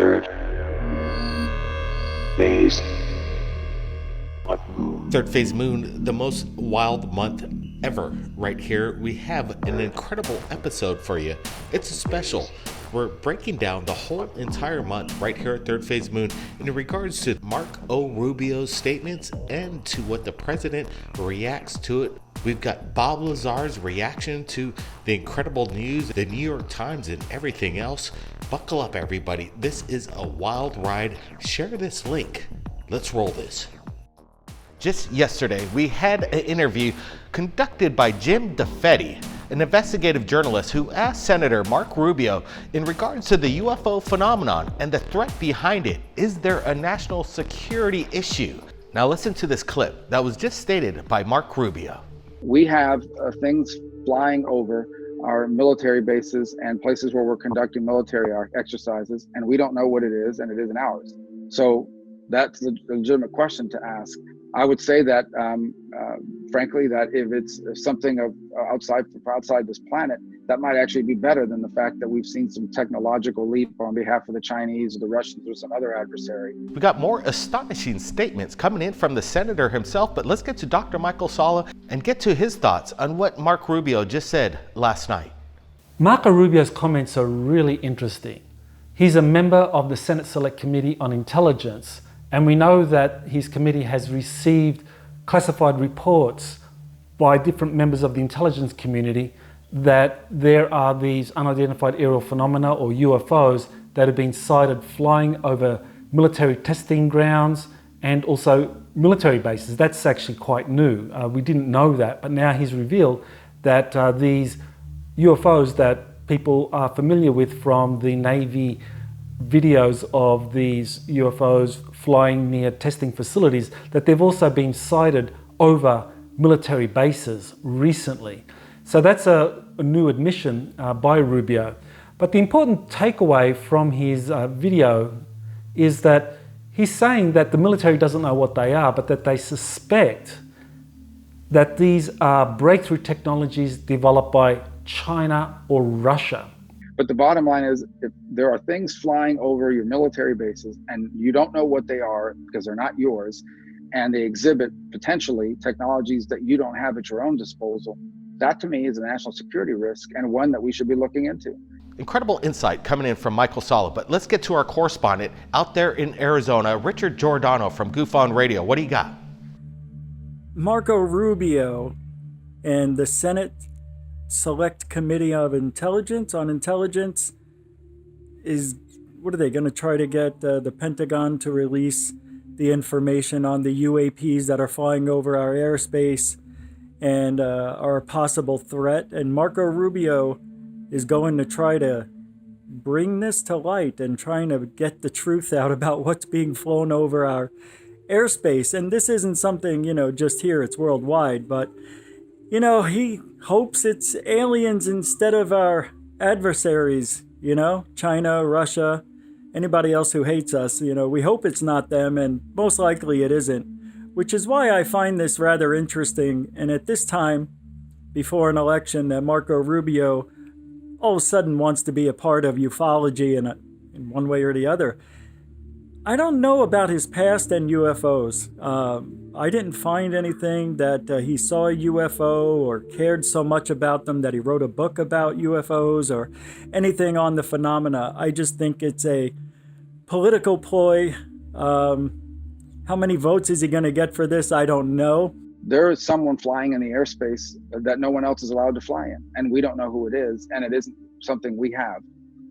Third phase of moon. Third phase moon, the most wild month ever. Right here, we have an incredible episode for you. It's a special. We're breaking down the whole entire month right here at Third Phase Moon in regards to Marko Rubio's statements and to what the president reacts to it. We've got Bob Lazar's reaction to the incredible news, the New York Times, and everything else. Buckle up, everybody. This is a wild ride. Share this link. Let's roll this. Just yesterday, we had an interview conducted by Jim DeFetti, an investigative journalist who asked Senator Marko Rubio in regards to the UFO phenomenon and the threat behind it. Is there a national security issue? Now listen to this clip that was just stated by Marko Rubio. We have things flying over our military bases and places where we're conducting military exercises, and we don't know what it is, and it isn't ours. So that's a legitimate question to ask. I would say that, frankly, that if it's something of outside this planet, that might actually be better than the fact that we've seen some technological leap on behalf of the Chinese or the Russians or some other adversary. We got more astonishing statements coming in from the senator himself, but let's get to Dr. Michael Salla and get to his thoughts on what Marko Rubio just said last night. Marko Rubio's comments are really interesting. He's a member of the Senate Select Committee on Intelligence, and we know that his committee has received classified reports by different members of the intelligence community that there are these unidentified aerial phenomena, or UFOs, that have been sighted flying over military testing grounds and also military bases. That's actually quite new. We didn't know that, but now he's revealed that these UFOs that people are familiar with from the Navy videos of these UFOs flying near testing facilities, that they've also been sighted over military bases recently. So that's a new admission by Rubio. But the important takeaway from his video is that he's saying that the military doesn't know what they are, but that they suspect that these are breakthrough technologies developed by China or Russia. But the bottom line is, if there are things flying over your military bases and you don't know what they are because they're not yours, and they exhibit potentially technologies that you don't have at your own disposal, that to me is a national security risk and one that we should be looking into. Incredible insight coming in from Michael Salla, but let's get to our correspondent out there in Arizona, Richard Jordano from Goof on Radio. What do you got? Marko Rubio and the Senate Select Committee of Intelligence on Intelligence is, what are they going to try to get the Pentagon to release the information on the UAPs that are flying over our airspace and are a possible threat? And Marko Rubio is going to try to bring this to light and trying to get the truth out about what's being flown over our airspace. And this isn't something, just here, it's worldwide, but he hopes it's aliens instead of our adversaries, China, Russia, anybody else who hates us. We hope it's not them, and most likely it isn't, which is why I find this rather interesting. And at this time, before an election, that Marko Rubio all of a sudden wants to be a part of ufology in one way or the other. I don't know about his past and UFOs. I didn't find anything that he saw a UFO or cared so much about them that he wrote a book about UFOs or anything on the phenomena. I just think it's a political ploy. How many votes is he going to get for this? I don't know. There is someone flying in the airspace that no one else is allowed to fly in, and we don't know who it is, and it isn't something we have.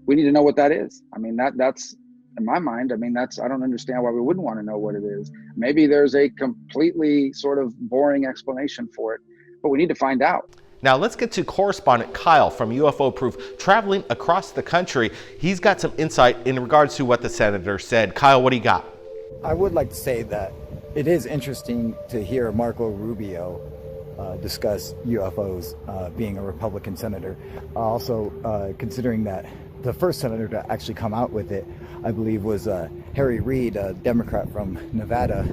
We need to know what that is. I mean, that's in my mind, I don't understand why we wouldn't want to know what it is. Maybe there's a completely sort of boring explanation for it, but we need to find out. Now let's get to correspondent Kyle from UFO Proof, traveling across the country. He's got some insight in regards to what the senator said. Kyle, what do you got? I would like to say that it is interesting to hear Marko Rubio discuss UFOs being a Republican senator. Also, considering that the first senator to actually come out with it, I believe, was Harry Reid, a Democrat from Nevada,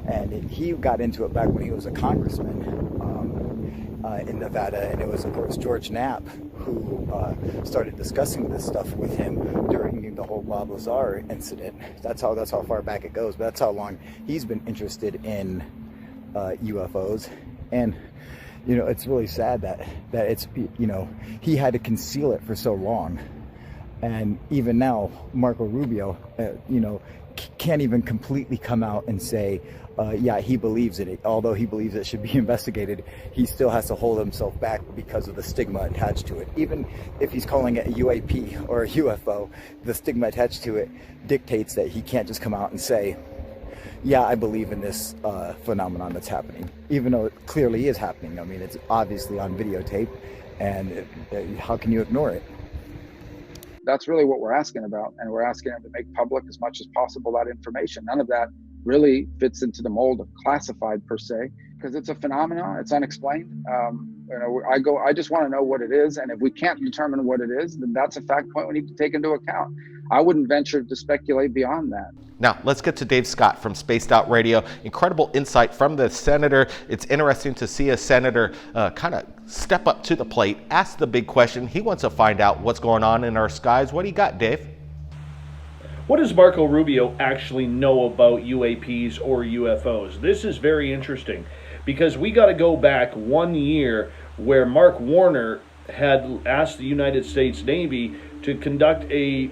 and he got into it back when he was a congressman in Nevada, and it was, of course, George Knapp who started discussing this stuff with him during the whole Bob Lazar incident. That's how far back it goes. But that's how long he's been interested in UFOs. And you know, it's really sad that it's, you know, he had to conceal it for so long. And even now, Marko Rubio, you know, can't even completely come out and say, yeah, he believes in it. Although he believes it should be investigated, he still has to hold himself back because of the stigma attached to it. Even if he's calling it a UAP or a UFO, the stigma attached to it dictates that he can't just come out and say, yeah, I believe in this phenomenon that's happening, even though it clearly is happening. I mean, it's obviously on videotape, and how can you ignore it? That's really what we're asking about, and we're asking them to make public as much as possible that information. None of that really fits into the mold of classified per se, because it's a phenomenon, it's unexplained. You know, I just want to know what it is, and if we can't determine what it is, then that's a fact point we need to take into account. I wouldn't venture to speculate beyond that. Now, let's get to Dave Scott from Spaced Out Radio. Incredible insight from the senator. It's interesting to see a senator kind of step up to the plate, ask the big question. He wants to find out what's going on in our skies. What do you got, Dave? What does Marko Rubio actually know about UAPs or UFOs? This is very interesting because we got to go back 1 year where Mark Warner had asked the United States Navy to conduct a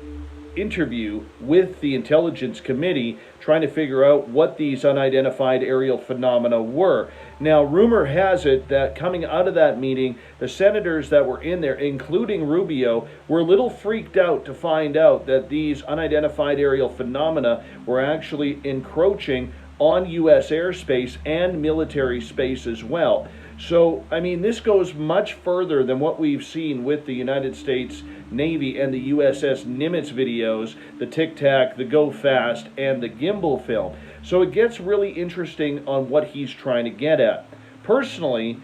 interview with the Intelligence Committee trying to figure out what these unidentified aerial phenomena were. Now, rumor has it that coming out of that meeting, the senators that were in there, including Rubio, were a little freaked out to find out that these unidentified aerial phenomena were actually encroaching on U.S. airspace and military space as well. So, I mean, this goes much further than what we've seen with the United States Navy and the USS Nimitz videos, the Tic Tac, the Go Fast, and the gimbal film. So it gets really interesting on what he's trying to get at. Personally,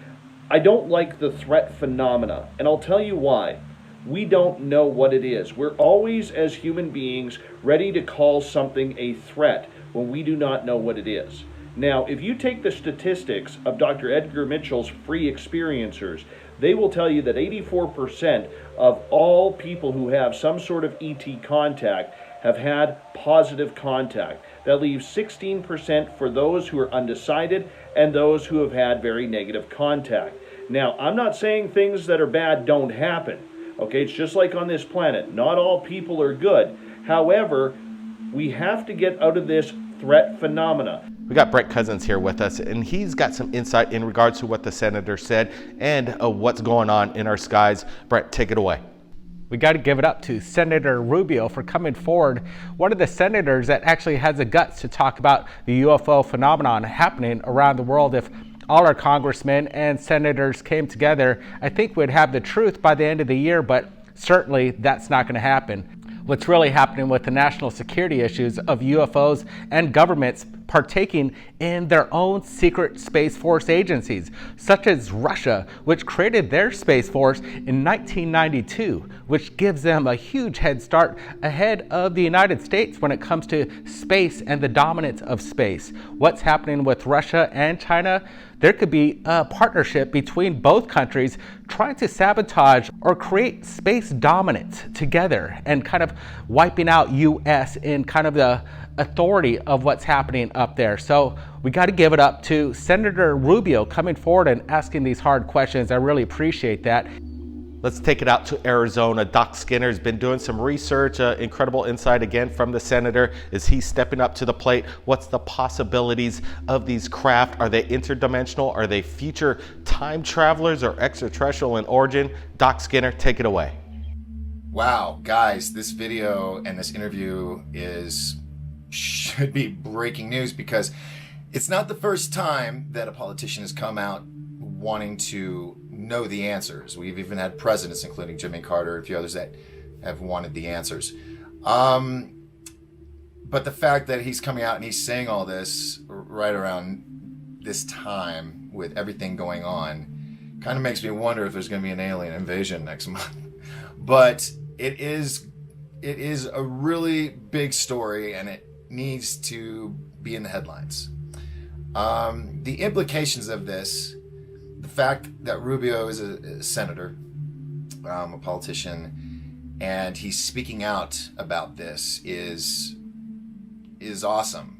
I don't like the threat phenomena, and I'll tell you why. We don't know what it is. We're always, as human beings, ready to call something a threat when we do not know what it is. Now, if you take the statistics of Dr. Edgar Mitchell's free experiencers, they will tell you that 84% of all people who have some sort of ET contact have had positive contact. That leaves 16% for those who are undecided and those who have had very negative contact. Now, I'm not saying things that are bad don't happen. Okay, it's just like on this planet. Not all people are good. However, we have to get out of this threat phenomena. We got Brett Cousins here with us, and he's got some insight in regards to what the senator said and what's going on in our skies. Brett, take it away. We got to give it up to Senator Rubio for coming forward. One of the senators that actually has the guts to talk about the UFO phenomenon happening around the world. If all our congressmen and senators came together, I think we'd have the truth by the end of the year, but certainly that's not going to happen. What's really happening with the national security issues of UFOs and governments partaking in their own secret Space Force agencies, such as Russia, which created their Space Force in 1992, which gives them a huge head start ahead of the United States when it comes to space and the dominance of space. What's happening with Russia and China? There could be a partnership between both countries trying to sabotage or create space dominance together and kind of wiping out U.S. in kind of the authority of what's happening up there. So we got to give it up to Senator Rubio coming forward and asking these hard questions. I really appreciate that. Let's take it out to Arizona. Doc Skinner's been doing some research, incredible insight again from the senator. Is he stepping up to the plate? What's the possibilities of these craft? Are they interdimensional? Are they future time travelers or extraterrestrial in origin? Doc Skinner, take it away. Wow, guys, this video and this interview should be breaking news, because it's not the first time that a politician has come out wanting to know the answers. We've even had presidents, including Jimmy Carter, and a few others, that have wanted the answers. But the fact that he's coming out and he's saying all this right around this time with everything going on kind of makes me wonder if there's going to be an alien invasion next month. But it is a really big story, and it needs to be in the headlines. The implications of this, the fact that Rubio is a senator, a politician, and he's speaking out about this is awesome.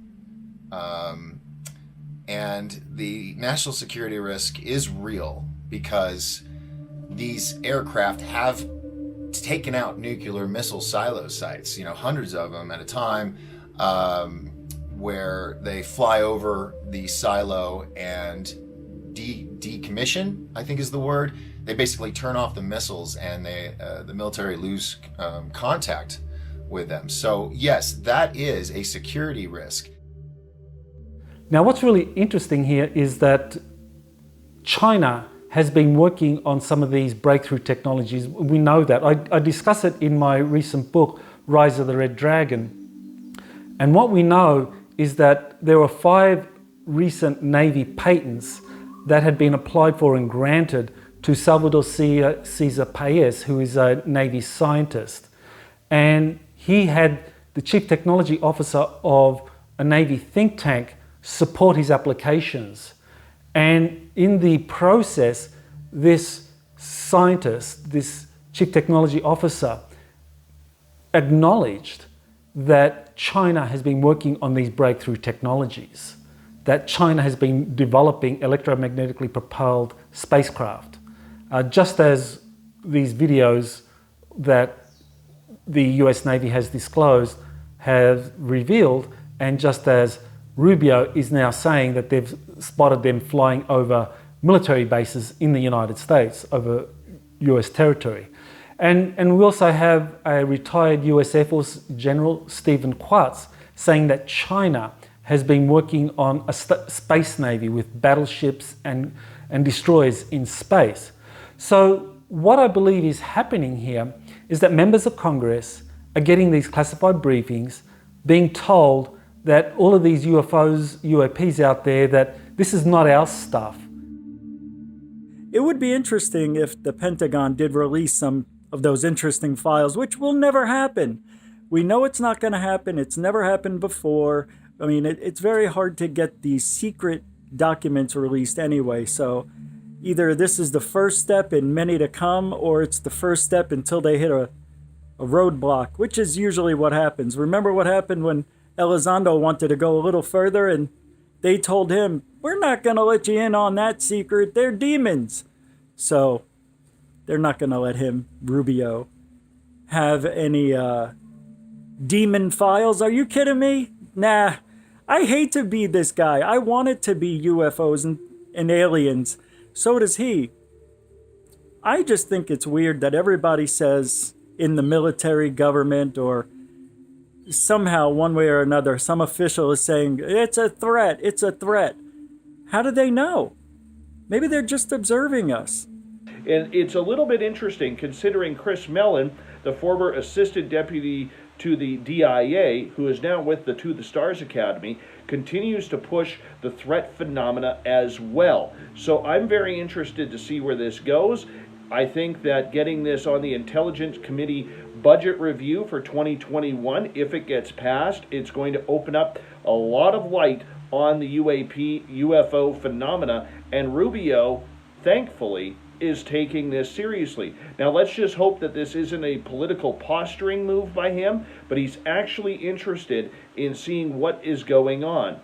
And the national security risk is real because these aircraft have taken out nuclear missile silo sites, hundreds of them at a time, where they fly over the silo and decommission, I think is the word. They basically turn off the missiles, and the military lose contact with them. So yes, that is a security risk. Now, what's really interesting here is that China has been working on some of these breakthrough technologies. We know that. I discuss it in my recent book, Rise of the Red Dragon. And what we know is that there were 5 recent Navy patents that had been applied for and granted to Salvador Cesar Paez, who is a Navy scientist. And he had the chief technology officer of a Navy think tank support his applications. And in the process, this scientist, this chief technology officer, acknowledged that China has been working on these breakthrough technologies, that China has been developing electromagnetically propelled spacecraft. Just as these videos that the US Navy has disclosed have revealed, and just as Rubio is now saying that they've spotted them flying over military bases in the United States, over US territory. And we also have a retired US Air Force General, Stephen Quartz, saying that China has been working on a space navy with battleships and destroyers in space. So what I believe is happening here is that members of Congress are getting these classified briefings, being told that all of these UFOs, UAPs out there, that this is not our stuff. It would be interesting if the Pentagon did release some of those interesting files, which will never happen. We know it's not going to happen. It's never happened before. I mean, it's very hard to get these secret documents released anyway. So either this is the first step in many to come, or it's the first step until they hit a roadblock, which is usually what happens. Remember what happened when Elizondo wanted to go a little further, and they told him, we're not going to let you in on that secret. They're demons. So they're not going to let him, Rubio, have any demon files. Are you kidding me? Nah, I hate to be this guy. I want it to be UFOs and aliens. So does he. I just think it's weird that everybody says in the military, government, or somehow, one way or another, some official is saying, it's a threat, it's a threat. How do they know? Maybe they're just observing us. And it's a little bit interesting considering Chris Mellon, the former assistant deputy to the DIA, who is now with the To the Stars Academy, continues to push the threat phenomena as well. So I'm very interested to see where this goes. I think that getting this on the Intelligence Committee budget review for 2021, if it gets passed, it's going to open up a lot of light on the UFO phenomena, and Rubio, thankfully, is taking this seriously. Now, let's just hope that this isn't a political posturing move by him, but he's actually interested in seeing what is going on.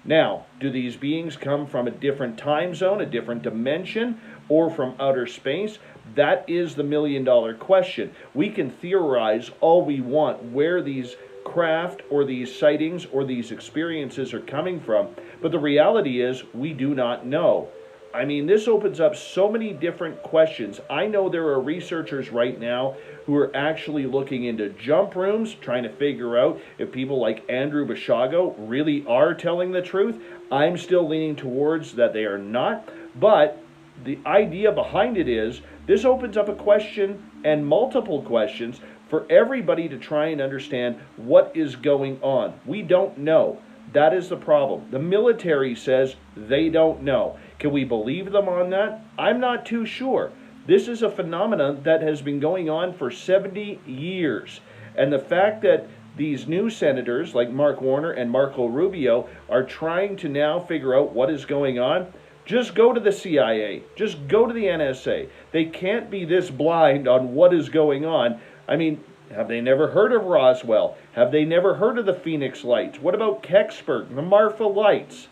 Now, do these beings come from a different time zone, a different dimension, or from outer space? That is the million-dollar question. We can theorize all we want where these craft or these sightings or these experiences are coming from, but the reality is we do not know. I mean, this opens up so many different questions. I know there are researchers right now who are actually looking into jump rooms, trying to figure out if people like Andrew Bashago really are telling the truth. I'm still leaning towards that they are not, but the idea behind it is this opens up a question and multiple questions for everybody to try and understand what is going on. We don't know. That is the problem. The military says they don't know. Can we believe them on that? I'm not too sure. This is a phenomenon that has been going on for 70 years. And the fact that these new senators like Mark Warner and Marco Rubio are trying to now figure out what is going on, Just go to the CIA. Just go to the NSA. They can't be this blind on what is going on. I mean, have they never heard of Roswell? Have they never heard of the Phoenix Lights? What about Kecksburg, the Marfa Lights?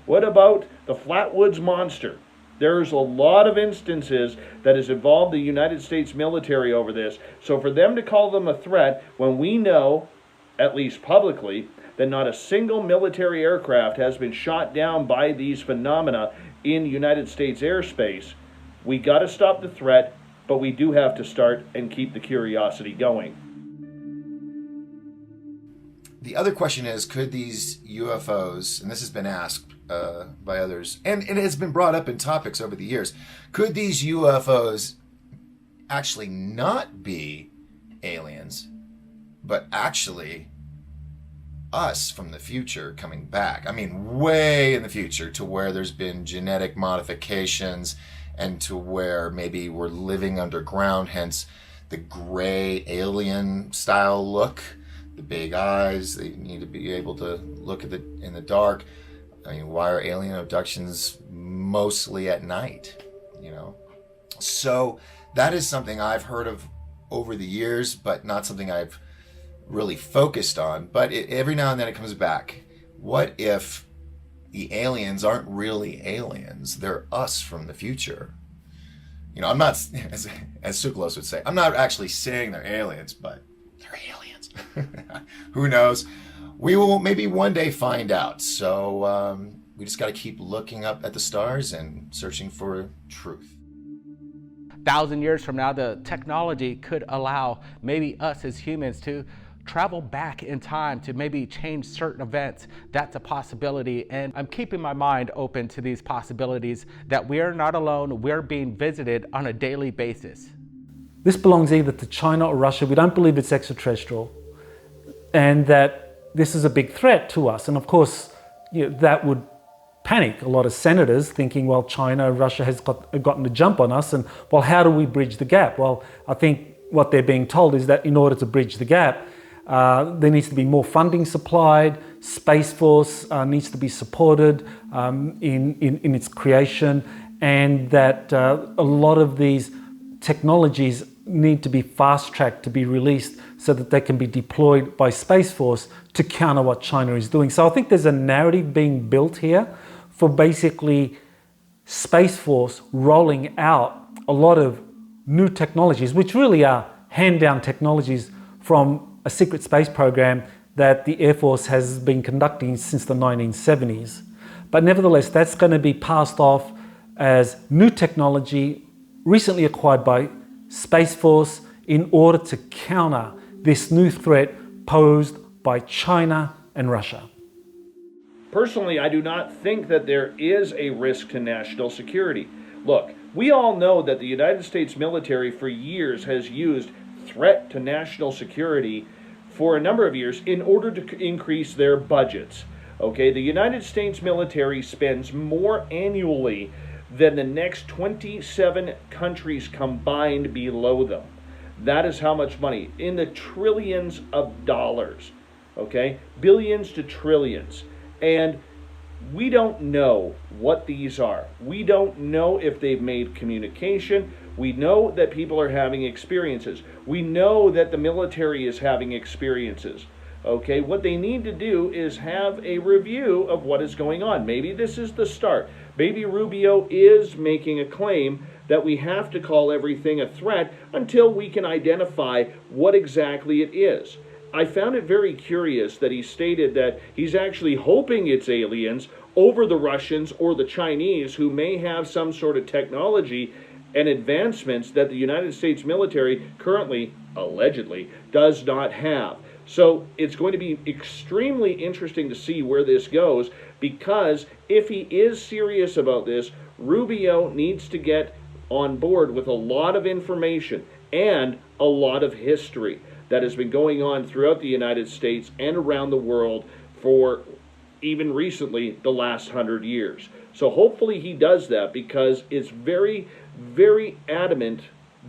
What about the Flatwoods Monster? There's a lot of instances that has involved the United States military over this. So for them to call them a threat when we know, at least publicly, that not a single military aircraft has been shot down by these phenomena in United States airspace, we got to stop the threat, but we do have to start and keep the curiosity going. The other question is, could these UFOs, and this has been asked by others, and it has been brought up in topics over the years, could these UFOs actually not be aliens, but actually us from the future coming back? I mean, way in the future, to where there's been genetic modifications and to where maybe we're living underground, hence the gray alien style look, the big eyes. They need to be able to look at in the dark. I mean, why are alien abductions mostly at night? You know, so that is something I've heard of over the years, but not something I've really focused on. But every now and then it comes back. What if the aliens aren't really aliens? They're us from the future. You know, I'm not, as Tsoukalos would say, I'm not actually saying they're aliens, but they're aliens. Who knows? We will maybe one day find out. So we just got to keep looking up at the stars and searching for truth. 1,000 years from now, the technology could allow maybe us as humans to travel back in time to maybe change certain events. That's a possibility, and I'm keeping my mind open to these possibilities, that we are not alone, we're being visited on a daily basis. This belongs either to China or Russia. We don't believe it's extraterrestrial, and that this is a big threat to us. And of course, you know, that would panic a lot of senators, thinking, well, China, Russia has gotten a jump on us, and well, how do we bridge the gap? Well, I think what they're being told is that in order to bridge the gap, there needs to be more funding supplied. Space Force needs to be supported in its creation, and that a lot of these technologies need to be fast-tracked to be released so that they can be deployed by Space Force to counter what China is doing. So I think there's a narrative being built here for basically Space Force rolling out a lot of new technologies, which really are hand-down technologies from a secret space program that the Air Force has been conducting since the 1970s. But nevertheless, that's going to be passed off as new technology recently acquired by Space Force in order to counter this new threat posed by China and Russia. Personally, I do not think that there is a risk to national security. Look, we all know that the United States military for years has used threat to national security for a number of years in order to increase their budgets. Okay, the United States military spends more annually than the next 27 countries combined below them. That is how much money, in the trillions of dollars, okay? Billions to trillions. And we don't know what these are. We don't know if they've made communication. We know that people are having experiences. We know that the military is having experiences. Okay, what they need to do is have a review of what is going on. Maybe this is the start. Maybe Rubio is making a claim that we have to call everything a threat until we can identify what exactly it is. I found it very curious that he stated that he's actually hoping it's aliens over the Russians or the Chinese, who may have some sort of technology and advancements that the United States military currently, allegedly, does not have. So it's going to be extremely interesting to see where this goes, because if he is serious about this, Rubio needs to get on board with a lot of information and a lot of history that has been going on throughout the United States and around the world for even recently the last 100 years. So hopefully he does that, because it's very, very adamant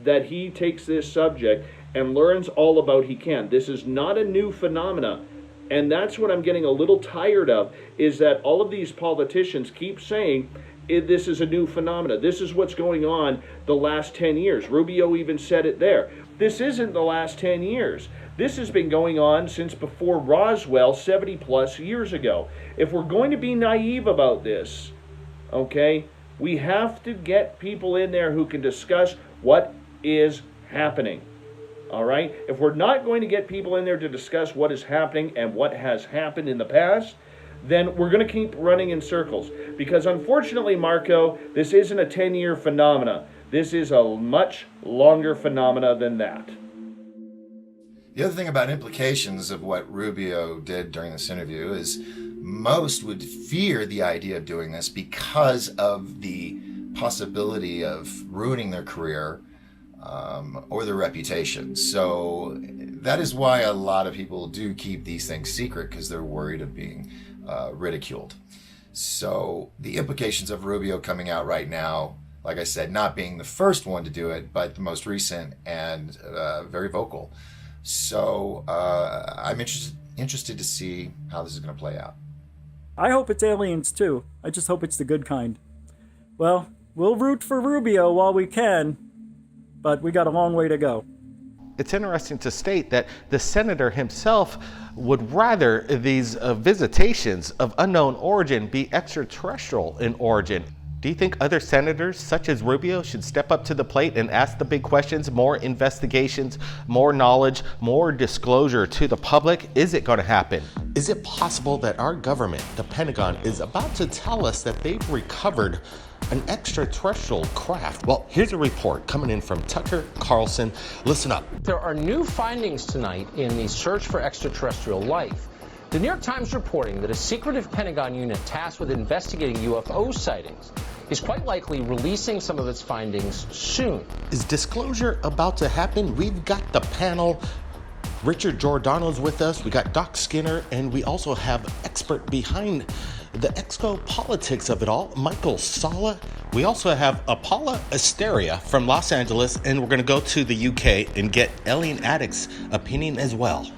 that he takes this subject and learns all about he can. This is not a new phenomena, and that's what I'm getting a little tired of, is that all of these politicians keep saying this is a new phenomena. This is what's going on the last 10 years. Rubio even said it there. This isn't the last 10 years. This has been going on since before Roswell, 70 plus years ago. If we're going to be naive about this, okay, we have to get people in there who can discuss what is happening. All right? If we're not going to get people in there to discuss what is happening and what has happened in the past, then we're going to keep running in circles. Because unfortunately, Marco, this isn't a 10-year phenomena. This is a much longer phenomena than that. The other thing about implications of what Rubio did during this interview is most would fear the idea of doing this because of the possibility of ruining their career or their reputation. So that is why a lot of people do keep these things secret, because they're worried of being ridiculed. So the implications of Rubio coming out right now, like I said, not being the first one to do it, but the most recent and very vocal. So I'm interested to see how this is going to play out. I hope it's aliens too. I just hope it's the good kind. Well, we'll root for Rubio while we can, but we got a long way to go. It's interesting to state that the senator himself would rather these visitations of unknown origin be extraterrestrial in origin. Do you think other senators, such as Rubio, should step up to the plate and ask the big questions, more investigations, more knowledge, more disclosure to the public? Is it going to happen? Is it possible that our government, the Pentagon, is about to tell us that they've recovered an extraterrestrial craft? Well, here's a report coming in from Tucker Carlson. Listen up. There are new findings tonight in the search for extraterrestrial life. The New York Times reporting that a secretive Pentagon unit tasked with investigating UFO sightings is quite likely releasing some of its findings soon. Is disclosure about to happen? We've got the panel. Richard Jordano's with us. We got Doc Skinner, and we also have expert behind the exopolitics of it all, Michael Salla. We also have Paula Asteria from Los Angeles, and we're going to go to the UK and get Alien Addict's opinion as well.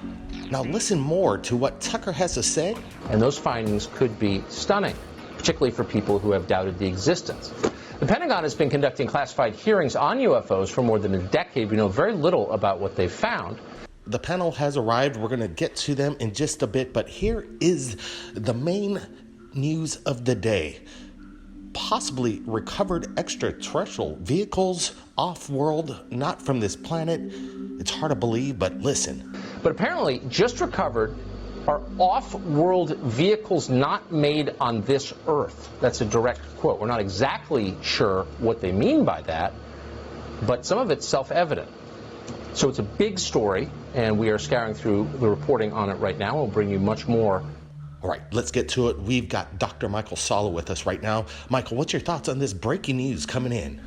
Now listen more to what Tucker has to say. And those findings could be stunning, particularly for people who have doubted the existence. The Pentagon has been conducting classified hearings on UFOs for more than a decade. We know very little about what they've found. The panel has arrived. We're going to get to them in just a bit, but here is the main news of the day. Possibly recovered extraterrestrial vehicles off-world, not from this planet. It's hard to believe, but listen. But apparently, just recovered are off-world vehicles not made on this Earth. That's a direct quote. We're not exactly sure what they mean by that, but some of it's self-evident. So it's a big story, and we are scouring through the reporting on it right now. We'll bring you much more. All right, let's get to it. We've got Dr. Michael Salla with us right now. Michael, what's your thoughts on this breaking news coming in?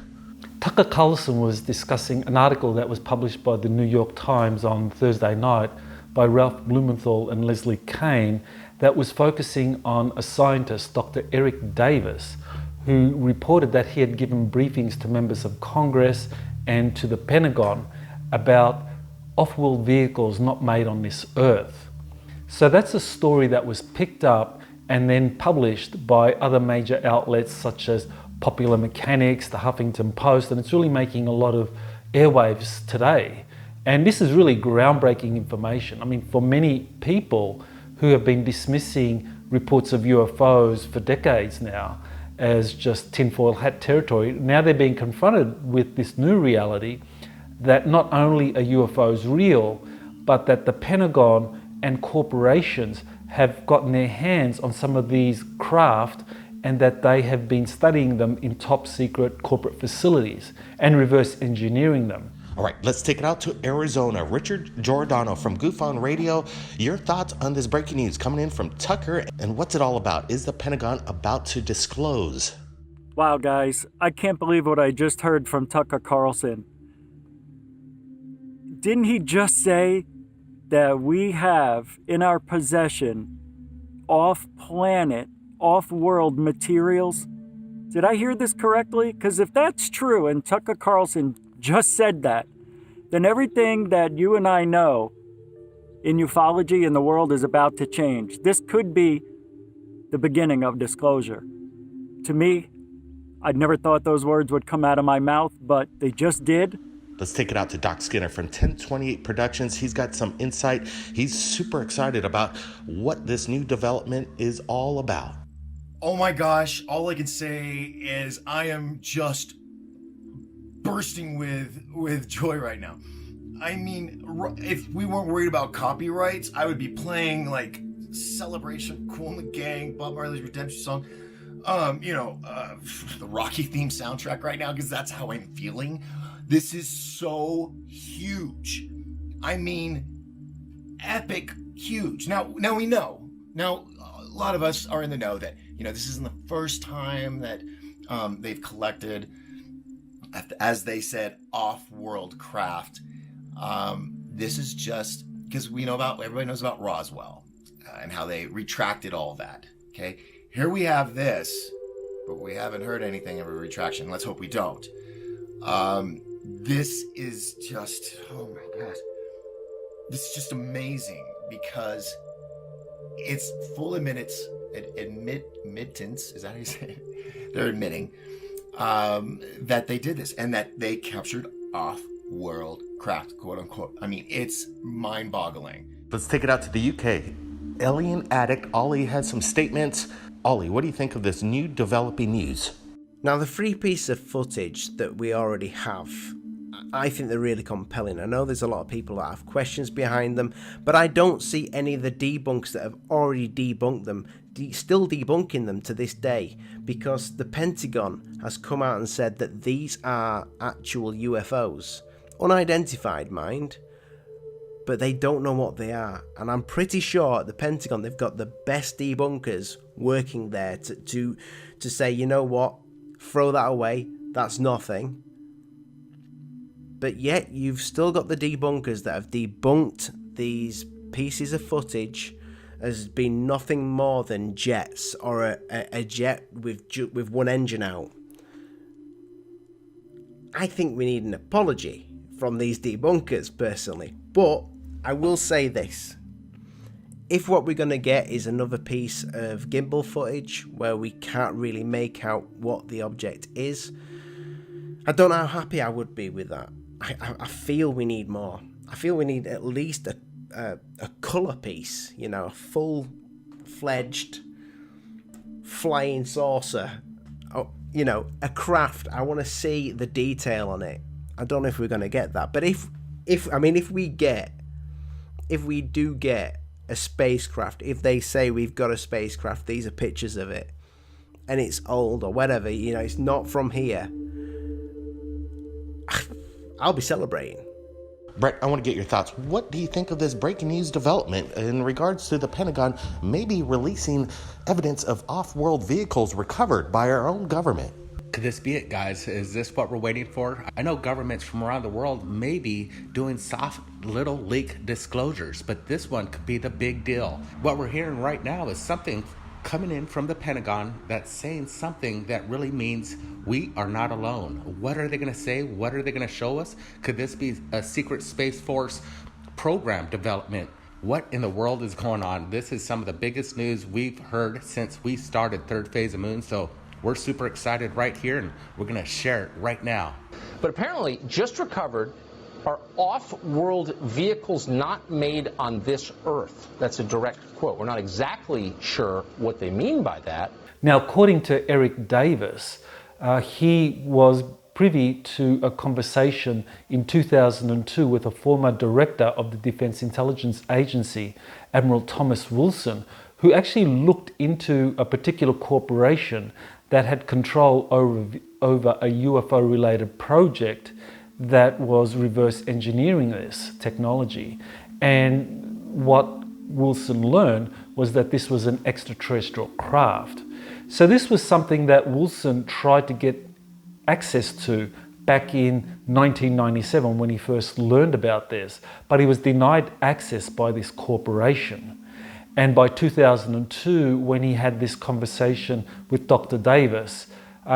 Tucker Carlson was discussing an article that was published by the New York Times on Thursday night by Ralph Blumenthal and Leslie Kane that was focusing on a scientist, Dr. Eric Davis, who reported that he had given briefings to members of Congress and to the Pentagon about off-world vehicles not made on this Earth. So that's a story that was picked up and then published by other major outlets such as Popular Mechanics, the Huffington Post, and it's really making a lot of airwaves today. And this is really groundbreaking information. I mean, for many people who have been dismissing reports of UFOs for decades now as just tinfoil hat territory, now they're being confronted with this new reality that not only are UFOs real, but that the Pentagon and corporations have gotten their hands on some of these craft and that they have been studying them in top secret corporate facilities and reverse engineering them. All right, let's take it out to Arizona. Richard Jordano from Goof on Radio. Your thoughts on this breaking news coming in from Tucker, and what's it all about? Is the Pentagon about to disclose? Wow, guys, I can't believe what I just heard from Tucker Carlson. Didn't he just say that we have in our possession off-planet, off-world materials? Did I hear this correctly? Because if that's true and Tucker Carlson just said that, then everything that you and I know in ufology in the world is about to change. This could be the beginning of disclosure. To me, I'd never thought those words would come out of my mouth, but they just did. Let's take it out to Doc Skinner from 1028 Productions. He's got some insight. He's super excited about what this new development is all about. Oh my gosh, all I can say is I am just bursting with joy right now. I mean, if we weren't worried about copyrights, I would be playing like Celebration, Cool and the Gang, Bob Marley's Redemption Song, the Rocky theme soundtrack right now, because that's how I'm feeling. This is so huge. I mean, epic huge. Now we know. Now, a lot of us are in the know that, this isn't the first time that they've collected, as they said, off-world craft. This is just because everybody knows about Roswell and how they retracted all that. Okay, here we have this, but we haven't heard anything of a retraction. Let's hope we don't. This is just, oh my gosh, this is just amazing because it's full admittance. Is that how you say it? They're admitting that they did this and that they captured off-world craft, quote unquote. I mean, it's mind-boggling. Let's take it out to the UK. Alien addict Ollie has some statements. Ollie, what do you think of this new developing news? Now, the three pieces of footage that we already have, I think they're really compelling. I know there's a lot of people that have questions behind them, but I don't see any of the debunks that have already debunked them still debunking them to this day, because the Pentagon has come out and said that these are actual UFOs. Unidentified, mind, but they don't know what they are. And I'm pretty sure at the Pentagon they've got the best debunkers working there to say, you know what, throw that away, that's nothing. But yet you've still got the debunkers that have debunked these pieces of footage as being nothing more than jets, or a jet with one engine out. I think we need an apology from these debunkers, personally. But I will say this. If what we're going to get is another piece of gimbal footage where we can't really make out what the object is, I don't know how happy I would be with that. I feel we need more. I feel we need at least a colour piece, a full-fledged flying saucer, a craft. I want to see the detail on it. I don't know if we're going to get that, but if we do get a spacecraft, if they say we've got a spacecraft, these are pictures of it, and it's old or whatever, it's not from here, I'll be celebrating. Brett, I want to get your thoughts. What do you think of this breaking news development in regards to the Pentagon maybe releasing evidence of off-world vehicles recovered by our own government? Could this be it, guys? Is this what we're waiting for? I know governments from around the world may be doing soft little leak disclosures, but this one could be the big deal. What we're hearing right now is something coming in from the Pentagon that's saying something that really means we are not alone. What are they going to say? What are they going to show us? Could this be a secret Space Force program development? What in the world is going on? This is some of the biggest news we've heard since we started Third Phase of Moon, so we're super excited right here, and we're going to share it right now. But apparently, just recovered are off-world vehicles not made on this Earth. That's a direct quote. We're not exactly sure what they mean by that. Now, according to Eric Davis, he was privy to a conversation in 2002 with a former director of the Defense Intelligence Agency, Admiral Thomas Wilson, who actually looked into a particular corporation that had control over a UFO-related project that was reverse engineering this technology. And what Wilson learned was that this was an extraterrestrial craft. So this was something that Wilson tried to get access to back in 1997 when he first learned about this, but he was denied access by this corporation. And by 2002, when he had this conversation with Dr. Davis,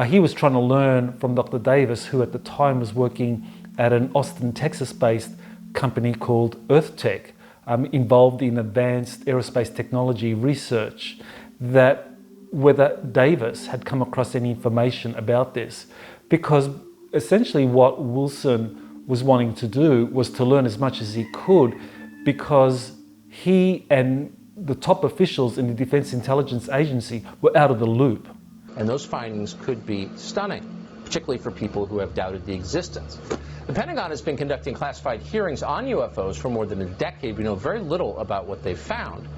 he was trying to learn from Dr. Davis, who at the time was working at an Austin, Texas-based company called EarthTech, involved in advanced aerospace technology research, that whether Davis had come across any information about this, because essentially what Wilson was wanting to do was to learn as much as he could, because he and the top officials in the Defense Intelligence Agency were out of the loop. And those findings could be stunning, particularly for people who have doubted the existence. The Pentagon has been conducting classified hearings on UFOs for more than a decade. We know very little about what they've found.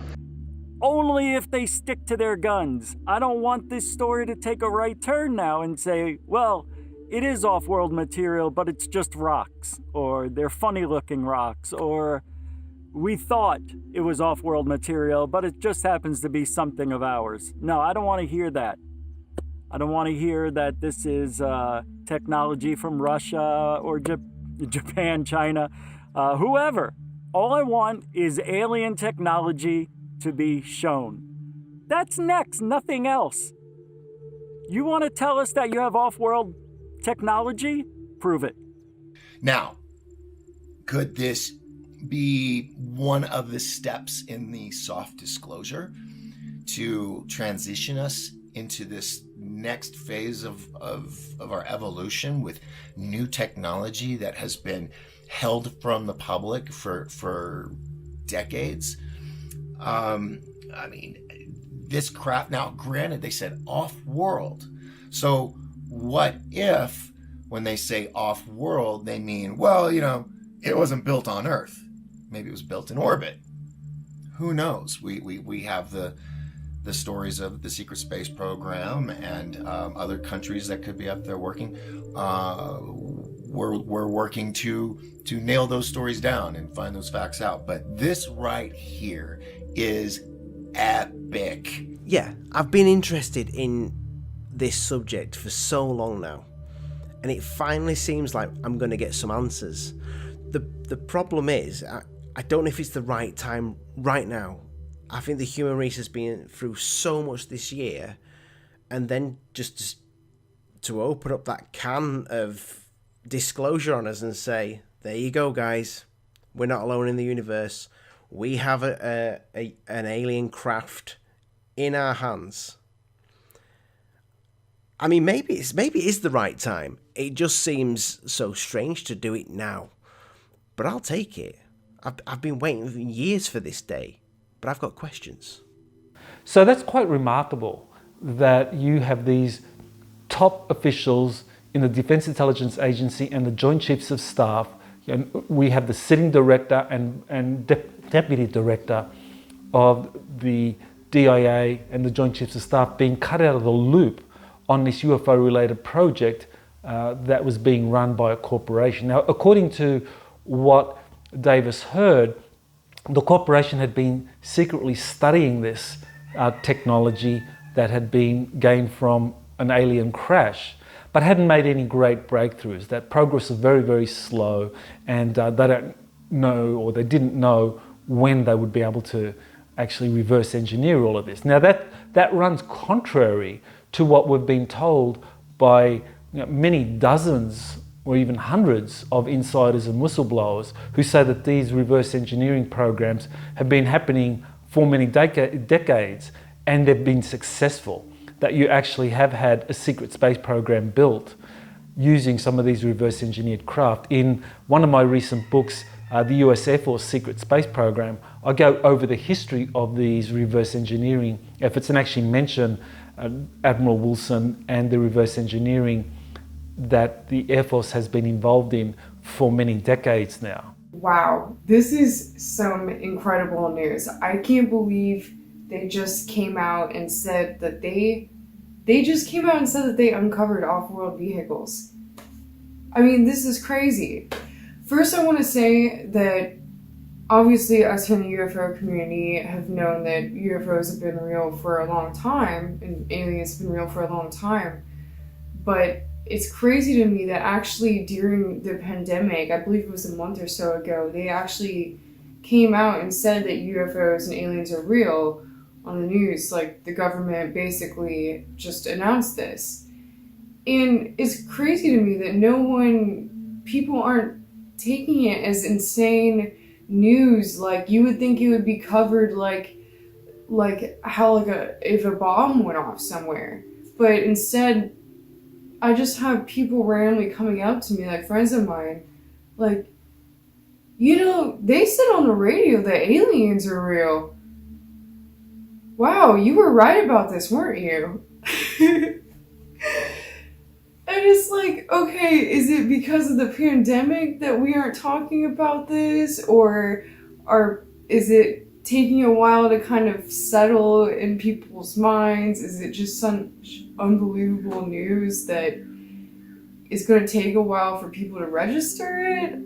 Only if they stick to their guns. I don't want this story to take a right turn now and say, well, it is off-world material, but it's just rocks, or they're funny-looking rocks, or we thought it was off-world material, but it just happens to be something of ours. No, I don't want to hear that. I don't want to hear that this is technology from Russia or Japan, China, whoever. All I want is alien technology to be shown. That's next, nothing else. You want to tell us that you have off-world technology? Prove it. Now, could this be one of the steps in the soft disclosure to transition us into this next phase of our evolution with new technology that has been held from the public for decades? I mean, this craft, now granted, they said off-world. So what if when they say off-world, they mean, well, you know, it wasn't built on Earth. Maybe it was built in orbit. Who knows? We have the stories of the secret space program and other countries that could be up there working. We're working to nail those stories down and find those facts out. But this right here is epic. Yeah, I've been interested in this subject for so long now, and it finally seems like I'm going to get some answers. The problem is, I don't know if it's the right time right now. I think the human race has been through so much this year, and then just to open up that can of disclosure on us and say, there you go, guys, we're not alone in the universe. We have an alien craft in our hands. I mean, maybe it is the right time. It just seems so strange to do it now, but I'll take it. I've been waiting years for this day, but I've got questions. So that's quite remarkable that you have these top officials in the Defense Intelligence Agency and the Joint Chiefs of Staff. We have the sitting director and deputy director of the DIA and the Joint Chiefs of Staff being cut out of the loop on this UFO-related project that was being run by a corporation. Now, according to what Davis heard, the corporation had been secretly studying this technology that had been gained from an alien crash, but hadn't made any great breakthroughs. That progress was very, very slow, and they don't know, or they didn't know when they would be able to actually reverse engineer all of this. Now that runs contrary to what we've been told by many dozens or even hundreds of insiders and whistleblowers who say that these reverse engineering programs have been happening for many decades and they've been successful, that you actually have had a secret space program built using some of these reverse engineered craft. In one of my recent books, the US Air Force Secret Space Program, I go over the history of these reverse engineering efforts and actually mention Admiral Wilson and the reverse engineering that the Air Force has been involved in for many decades now. Wow, this is some incredible news. I can't believe they just came out and said that they uncovered off-world vehicles. I mean, this is crazy. First, I want to say that obviously us in the UFO community have known that UFOs have been real for a long time and aliens have been real for a long time. But it's crazy to me that actually during the pandemic, I believe it was a month or so ago, they actually came out and said that UFOs and aliens are real on the news. Like, the government basically just announced this. And it's crazy to me that people aren't taking it as insane news. Like, you would think it would be covered like like how if a bomb went off somewhere. But instead, I just have people randomly coming up to me, like friends of mine, like, they said on the radio that aliens are real. Wow, you were right about this, weren't you? And it's like, okay, is it because of the pandemic that we aren't talking about this? Or is it taking a while to kind of settle in people's minds? Is it just some unbelievable news that is going to take a while for people to register it?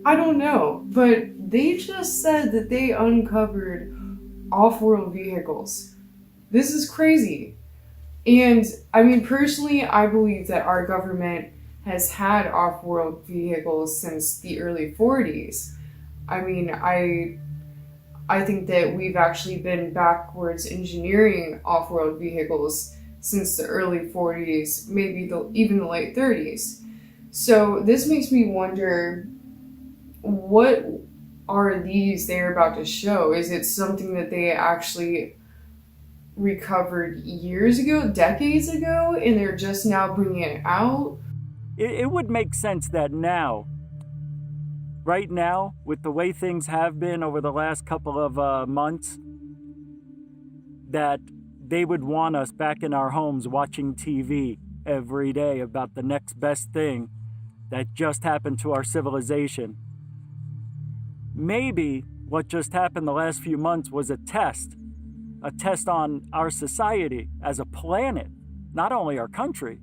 I don't know. But they just said that they uncovered off-world vehicles. This is crazy. And, I mean, personally, I believe that our government has had off-world vehicles since the early 40s. I mean, I think that we've actually been backwards engineering off-world vehicles since the early 40s, maybe even the late 30s. So this makes me wonder, what are these they're about to show? Is it something that they actually recovered years ago, decades ago, and they're just now bringing it out? It would make sense that right now, with the way things have been over the last couple of months, that they would want us back in our homes watching TV every day about the next best thing that just happened to our civilization. Maybe what just happened the last few months was a test on our society as a planet, not only our country,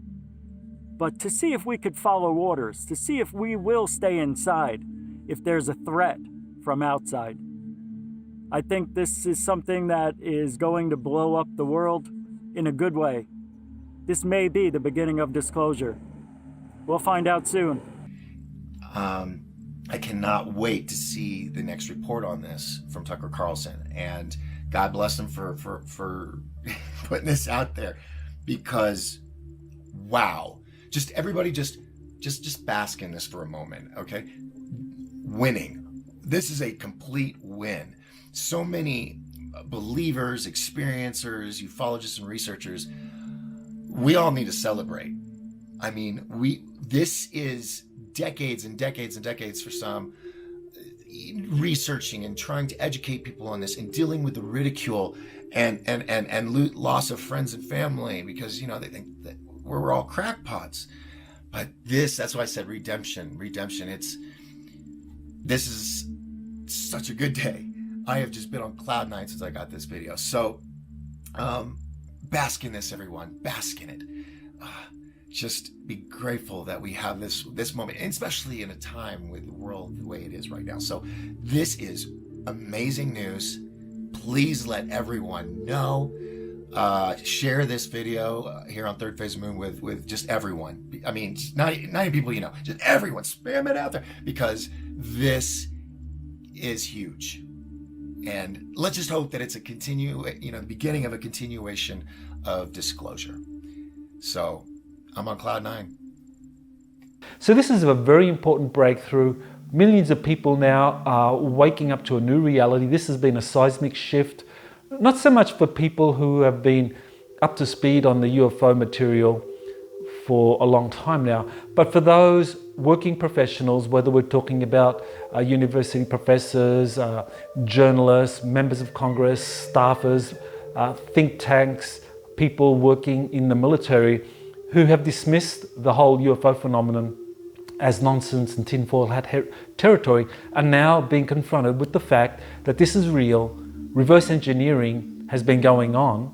but to see if we could follow orders, to see if we will stay inside if there's a threat from outside. I think this is something that is going to blow up the world in a good way. This may be the beginning of disclosure. We'll find out soon. I cannot wait to see the next report on this from Tucker Carlson, and God bless him for putting this out there, because wow, just everybody just bask in this for a moment, okay? Winning. This is a complete win. So many believers, experiencers, ufologists, and researchers, we all need to celebrate. I mean, this is decades and decades and decades for some, researching and trying to educate people on this and dealing with the ridicule and loss of friends and family, because they think that we're all crackpots. But that's why I said redemption. This is such a good day. I have just been on cloud nine since I got this video. So bask in this, everyone. Bask in it. Just be grateful that we have this moment, and especially in a time with the world the way it is right now. So this is amazing news. Please let everyone know. Share this video here on Third Phase of Moon with just everyone. I mean, not even people just everyone. Spam it out there, because this is huge. And let's just hope that it's the beginning of a continuation of disclosure. So I'm on cloud nine. So this is a very important breakthrough. Millions of people now are waking up to a new reality. This has been a seismic shift, not so much for people who have been up to speed on the UFO material for a long time now, but for those working professionals, whether we're talking about university professors, journalists, members of Congress, staffers, think tanks, people working in the military, who have dismissed the whole UFO phenomenon as nonsense and tinfoil hat territory, are now being confronted with the fact that this is real. Reverse engineering has been going on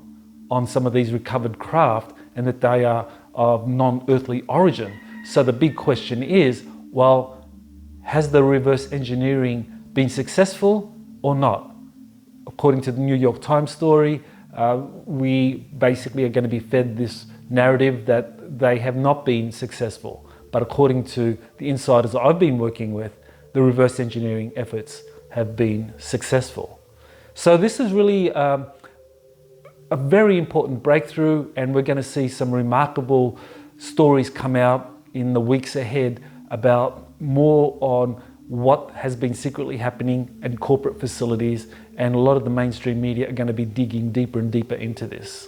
some of these recovered craft, and that they are of non-earthly origin. So the big question is, well, has the reverse engineering been successful or not? According to the New York Times story, we basically are going to be fed this narrative that they have not been successful. But according to the insiders I've been working with, the reverse engineering efforts have been successful. So this is really a very important breakthrough, and we're going to see some remarkable stories come out in the weeks ahead about more on what has been secretly happening in corporate facilities, and a lot of the mainstream media are going to be digging deeper and deeper into this.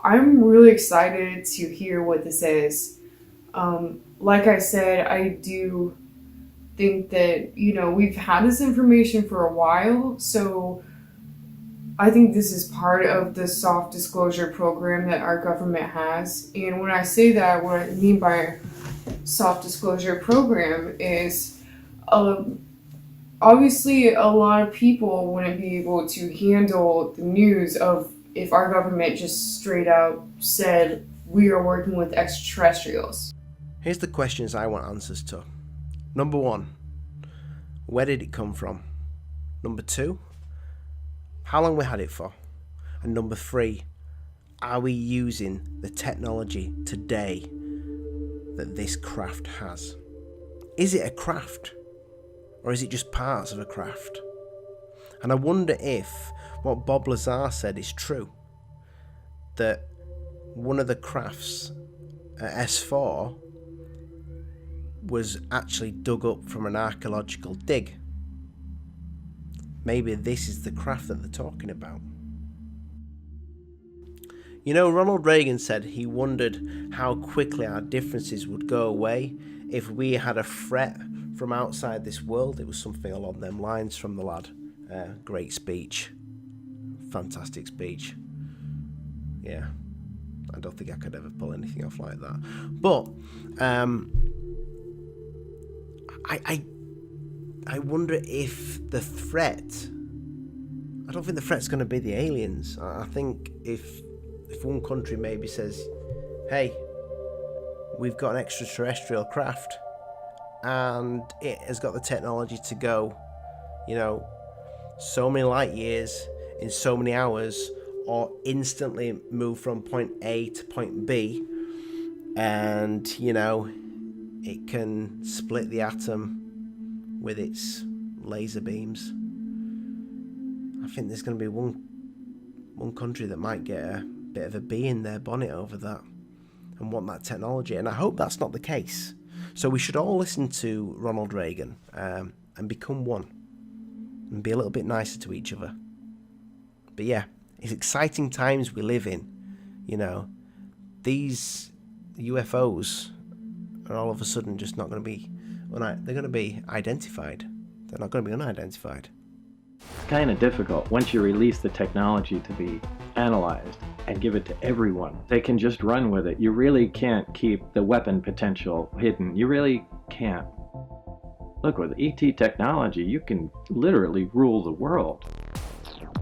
I'm really excited to hear what this is. Like I said, I do think that, we've had this information for a while, so I think this is part of the soft disclosure program that our government has. And when I say that, what I mean by soft disclosure program is obviously a lot of people wouldn't be able to handle the news of if our government just straight out said we are working with extraterrestrials. Here's the questions I want answers to. Number 1, where did it come from? Number 2, how long we had it for? And number 3, are we using the technology today that this craft has? Is it a craft? Or is it just parts of a craft? And I wonder if what Bob Lazar said is true. That one of the crafts at S4 was actually dug up from an archaeological dig. Maybe this is the craft that they're talking about. Ronald Reagan said he wondered how quickly our differences would go away if we had a threat from outside this world. It was something along them lines from the lad. Great speech. Fantastic speech. Yeah. I don't think I could ever pull anything off like that. But I wonder if the threat... I don't think the threat's going to be the aliens. I think if one country maybe says, hey, we've got an extraterrestrial craft and it has got the technology to go, so many light years in so many hours, or instantly move from point A to point B, and, it can split the atom with its laser beams. I think there's going to be one country that might get a bit of a bee in their bonnet over that and want that technology, and I hope that's not the case. So we should all listen to Ronald Reagan and become one and be a little bit nicer to each other. But yeah, it's exciting times we live in. These UFOs are all of a sudden just not going to be, they're going to be identified. They're not going to be unidentified. It's kind of difficult once you release the technology to be analyzed and give it to everyone. They can just run with it. You really can't keep the weapon potential hidden. You really can't. Look, with ET technology, you can literally rule the world.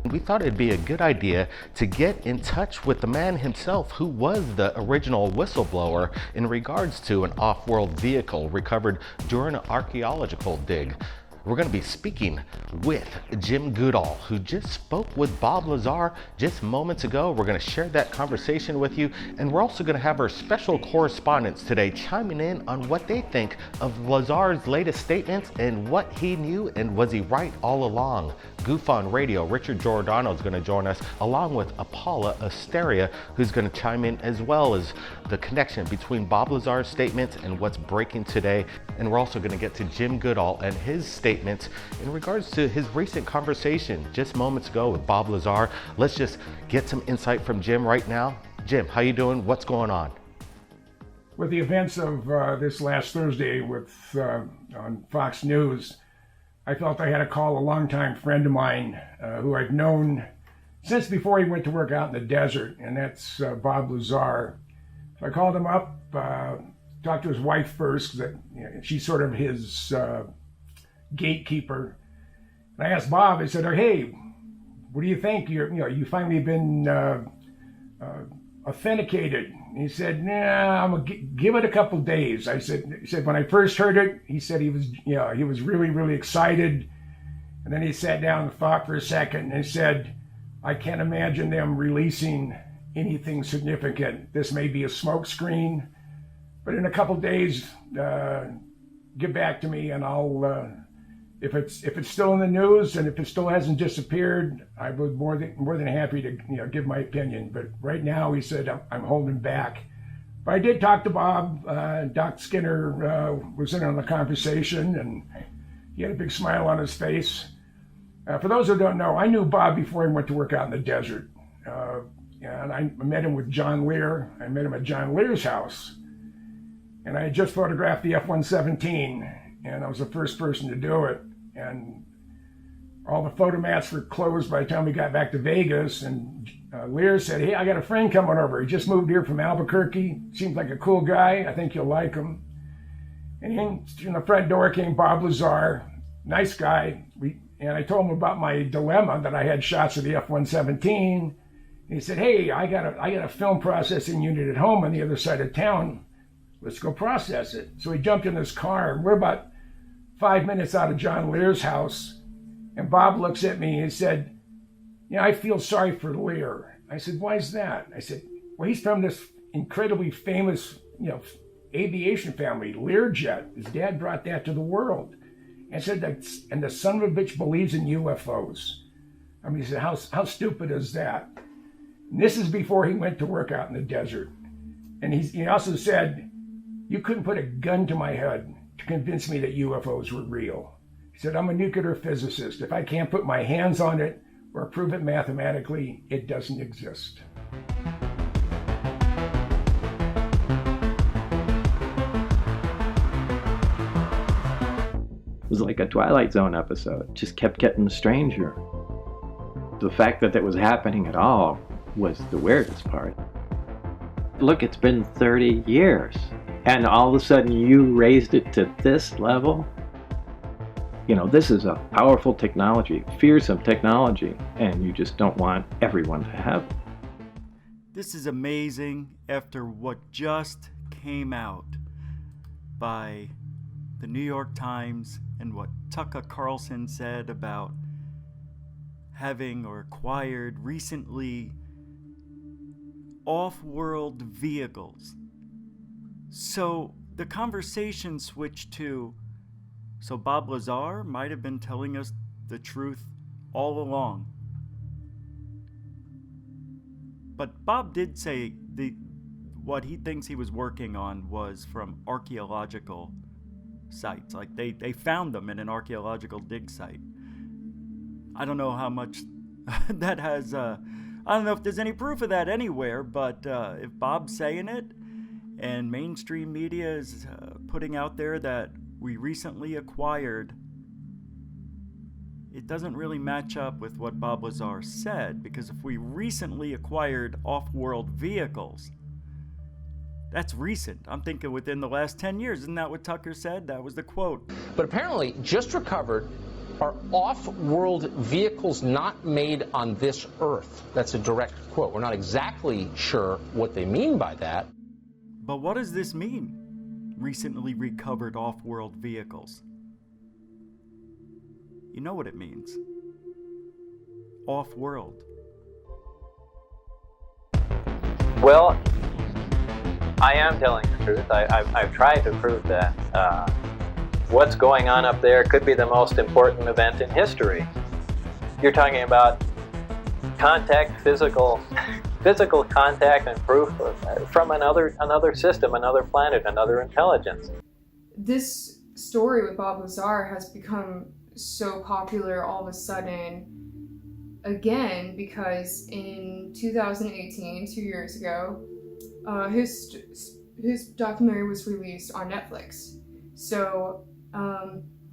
We thought it'd be a good idea to get in touch with the man himself who was the original whistleblower in regards to an off-world vehicle recovered during an archaeological dig. We're going to be speaking with Jim Goodall, who just spoke with Bob Lazar just moments ago. We're going to share that conversation with you, and we're also going to have our special correspondents today chiming in on what they think of Lazar's latest statements and what he knew, and was he right all along. Goof on Radio, Richard Jordano is going to join us, along with Paula Asteria, who's going to chime in, as well as the connection between Bob Lazar's statements and what's breaking today. And we're also going to get to Jim Goodall and his statements in regards to his recent conversation just moments ago with Bob Lazar. Let's just get some insight from Jim right now. Jim, how you doing? What's going on? With the events of this last Thursday on Fox News, I felt I had to call a longtime friend of mine who I've known since before he went to work out in the desert, and that's Bob Lazar. So I called him up, talked to his wife first, that she's sort of his gatekeeper. And I asked Bob, I said, hey, what do you think? You finally been authenticated. And he said, nah, I'm gonna give it a couple days. He said when I first heard it, he said he was really, really excited. And then he sat down and thought for a second and said, I can't imagine them releasing anything significant. This may be a smokescreen, but in a couple days, get back to me, and I'll, if it's still in the news and if it still hasn't disappeared, I would more than happy to give my opinion. But right now, he said I'm holding back. But I did talk to Bob. Doc Skinner was in on the conversation, and He had a big smile on his face. For those who don't know, I knew Bob before he went to work out in the desert. And I met him with John Lear. I met him at John Lear's house. And I had just photographed the F-117, and I was the first person to do it. And all the photomats were closed by the time we got back to Vegas. And Lear said, hey, I got a friend coming over. He just moved here from Albuquerque. Seems like a cool guy. I think you'll like him. And in the front door came Bob Lazar, nice guy. And I told him about my dilemma that I had shots of the F-117. He said, hey, I got a film processing unit at home on the other side of town. Let's go process it. So he jumped in his car, and we're about 5 minutes out of John Lear's house. And Bob looks at me and said, I feel sorry for Lear. I said, why is that? I said, well, he's from this incredibly famous, aviation family, Learjet. His dad brought that to the world. And said that, and the son of a bitch believes in UFOs. I mean, he said, how stupid is that? And this is before he went to work out in the desert. And he also said, you couldn't put a gun to my head to convince me that UFOs were real. He said, I'm a nuclear physicist. If I can't put my hands on it or prove it mathematically, it doesn't exist. It was like a Twilight Zone episode. Just kept getting stranger. The fact that was happening at all was the weirdest part. Look, it's been 30 years, and all of a sudden you raised it to this level. This is a powerful technology, fearsome technology, and you just don't want everyone to have it. This is amazing after what just came out by the New York Times and what Tucker Carlson said about having or acquired recently off-world vehicles. So the conversation switched to, so Bob Lazar might have been telling us the truth all along. But Bob did say what he thinks he was working on was from archaeological sites. Like they found them in an archaeological dig site. I don't know how much that has, I don't know if there's any proof of that anywhere, but if Bob's saying it and mainstream media is putting out there that we recently acquired, it doesn't really match up with what Bob Lazar said, because if we recently acquired off-world vehicles, that's recent. I'm thinking within the last 10 years. Isn't that what Tucker said? That was the quote. But apparently, just recovered are off-world vehicles not made on this Earth. That's a direct quote. We're not exactly sure what they mean by that. But what does this mean? Recently recovered off-world vehicles. You know what it means. Off-world. Well, I am telling the truth. I've tried to prove that what's going on up there could be the most important event in history. You're talking about contact, physical contact and proof from another system, another planet, another intelligence. This story with Bob Lazar has become so popular all of a sudden again because in 2018, 2 years ago, his documentary was released on Netflix. So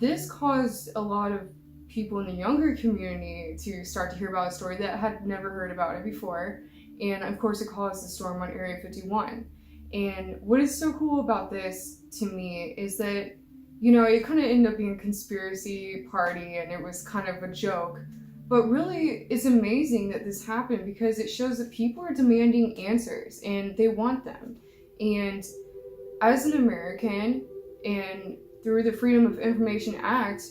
this caused a lot of people in the younger community to start to hear about a story that had never heard about it before. And of course it caused the storm on Area 51. And what is so cool about this to me is that, it kind of ended up being a conspiracy party and it was kind of a joke. But really, it's amazing that this happened because it shows that people are demanding answers and they want them. And as an American, and through the Freedom of Information Act,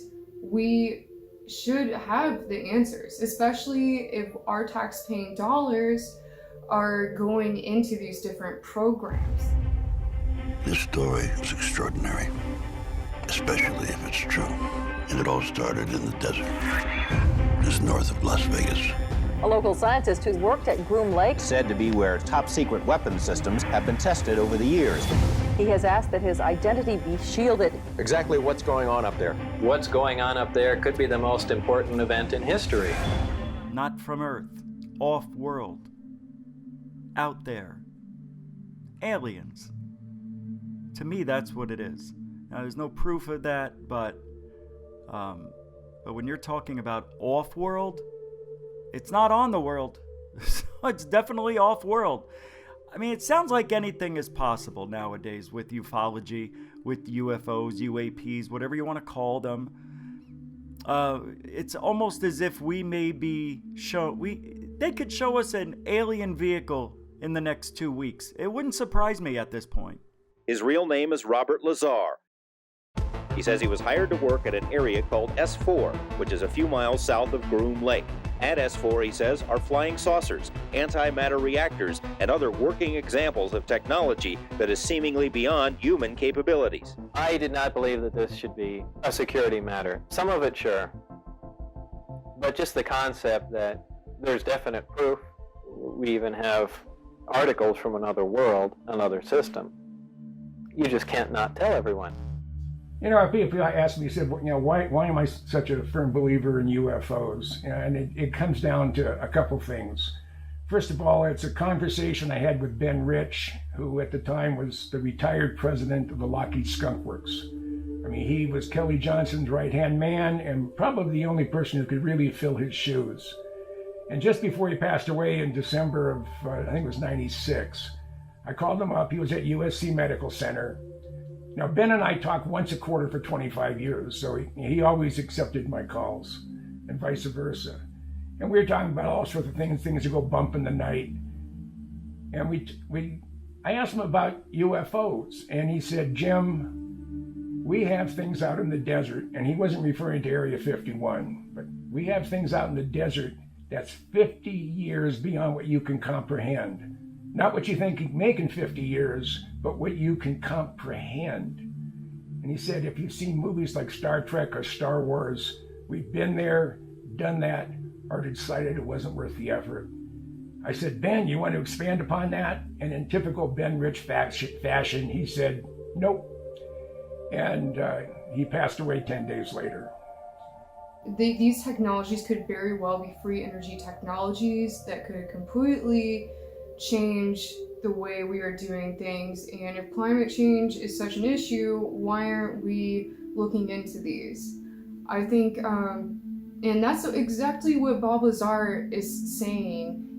we should have the answers, especially if our tax-paying dollars are going into these different programs. This story is extraordinary, especially if it's true. And it all started in the desert, just north of Las Vegas. A local scientist who's worked at Groom Lake said to be where top secret weapon systems have been tested over the years. He has asked that his identity be shielded. Exactly what's going on up there? What's going on up there could be the most important event in history. Not from Earth, off-world, out there, aliens. To me, that's what it is. Now, there's no proof of that, but when you're talking about off-world, it's not on the world. It's definitely off-world. I mean, it sounds like anything is possible nowadays with ufology, with UFOs, UAPs, whatever you want to call them. It's almost as if they could show us an alien vehicle in the next 2 weeks. It wouldn't surprise me at this point. His real name is Robert Lazar. He says he was hired to work at an area called S4, which is a few miles south of Groom Lake. At S4, he says, are flying saucers, antimatter reactors, and other working examples of technology that is seemingly beyond human capabilities. I did not believe that this should be a security matter. Some of it, sure. But just the concept that there's definite proof. We even have articles from another world, another system. You just can't not tell everyone. You know, people ask me, said, you know, why am I such a firm believer in UFOs? And it comes down to a couple things. First of all, it's a conversation I had with Ben Rich, who at the time was the retired president of the Lockheed Skunk Works. I mean, he was Kelly Johnson's right-hand man and probably the only person who could really fill his shoes. And just before he passed away in December of, I think it was 96, I called him up. He was at USC Medical Center. Now, Ben and I talk once a quarter for 25 years, so he always accepted my calls, and vice versa. And we were talking about all sorts of things that go bump in the night. And I asked him about UFOs, and he said, Jim, we have things out in the desert, and he wasn't referring to Area 51, but we have things out in the desert that's 50 years beyond what you can comprehend. Not what you think you can make in 50 years, but what you can comprehend. And he said, if you've seen movies like Star Trek or Star Wars, we've been there, done that, or decided it wasn't worth the effort. I said, Ben, you want to expand upon that? And in typical Ben Rich fashion, he said, nope. And he passed away 10 days later. These technologies could very well be free energy technologies that could completely change the way we are doing things. And if climate change is such an issue, why aren't we looking into these? I think, and that's exactly what Bob Lazar is saying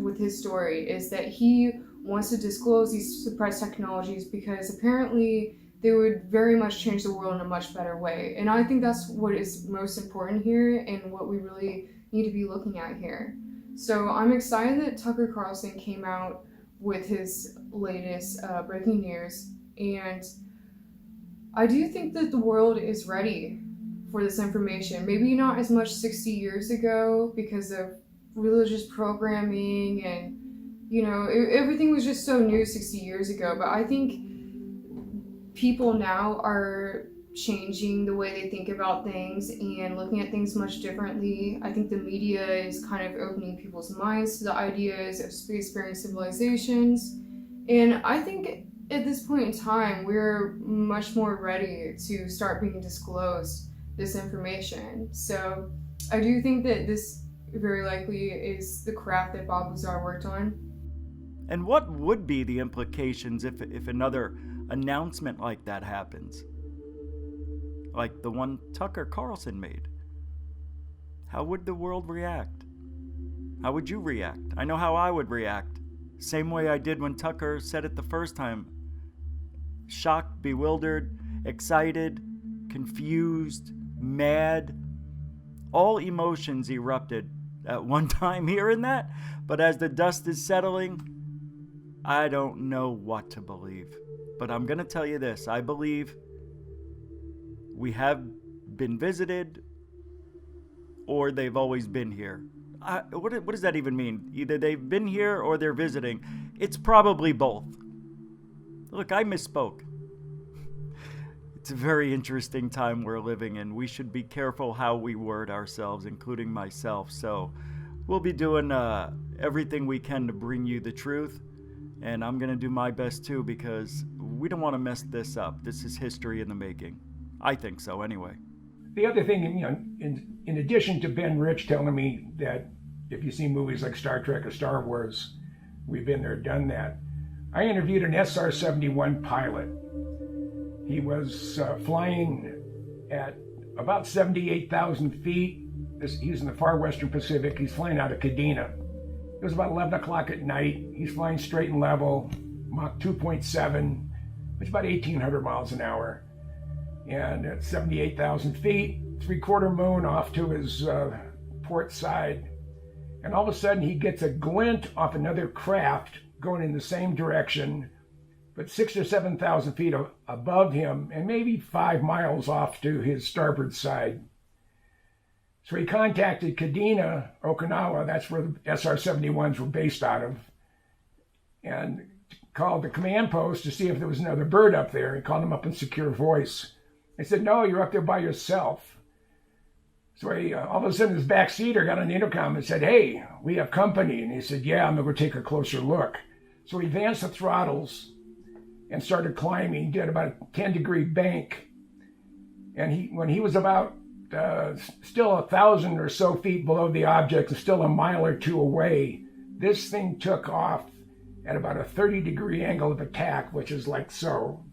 with his story, is that he wants to disclose these suppressed technologies because apparently they would very much change the world in a much better way. And I think that's what is most important here and what we really need to be looking at here. So I'm excited that Tucker Carlson came out with his latest breaking news, and I do think that the world is ready for this information. Maybe not as much 60 years ago because of religious programming and, you know, everything was just so new 60 years ago, but I think people now are changing the way they think about things and looking at things much differently. I think the media is kind of opening people's minds to the ideas of spacefaring civilizations. And I think at this point in time, we're much more ready to start being disclosed this information. So I do think that this very likely is the craft that Bob Lazar worked on. And what would be the implications if another announcement like that happens? Like the one Tucker Carlson made. How would the world react? How would you react? I know how I would react. Same way I did when Tucker said it the first time. Shocked, bewildered, excited, confused, mad. All emotions erupted at one time hearing that, but as the dust is settling, I don't know what to believe. But I'm going to tell you this. I believe we have been visited, or they've always been here. What does that even mean? Either they've been here or they're visiting. It's probably both. Look, I misspoke. It's a very interesting time we're living in. We should be careful how we word ourselves, including myself. So we'll be doing everything we can to bring you the truth. And I'm going to do my best too, because we don't want to mess this up. This is history in the making. I think so, anyway. The other thing, in addition to Ben Rich telling me that if you see movies like Star Trek or Star Wars, we've been there, done that, I interviewed an SR-71 pilot. He was flying at about 78,000 feet. He's in the far western Pacific. He's flying out of Kadena. It was about 11 o'clock at night. He's flying straight and level, Mach 2.7, which is about 1,800 miles an hour. And at 78,000 feet, three-quarter moon off to his port side. And all of a sudden, he gets a glint off another craft going in the same direction, but 6,000 or 7,000 feet above him, and maybe 5 miles off to his starboard side. So he contacted Kadena, Okinawa, that's where the SR-71s were based out of, and called the command post to see if there was another bird up there. He called them up in secure voice. They said, no, you're up there by yourself. So he, all of a sudden, his backseater got on the intercom and said, hey, we have company. And he said, yeah, I'm going to go take a closer look. So he advanced the throttles and started climbing, did about a 10-degree bank. And when he was about still 1,000 or so feet below the object and still a mile or two away, this thing took off at about a 30-degree angle of attack, which is like so,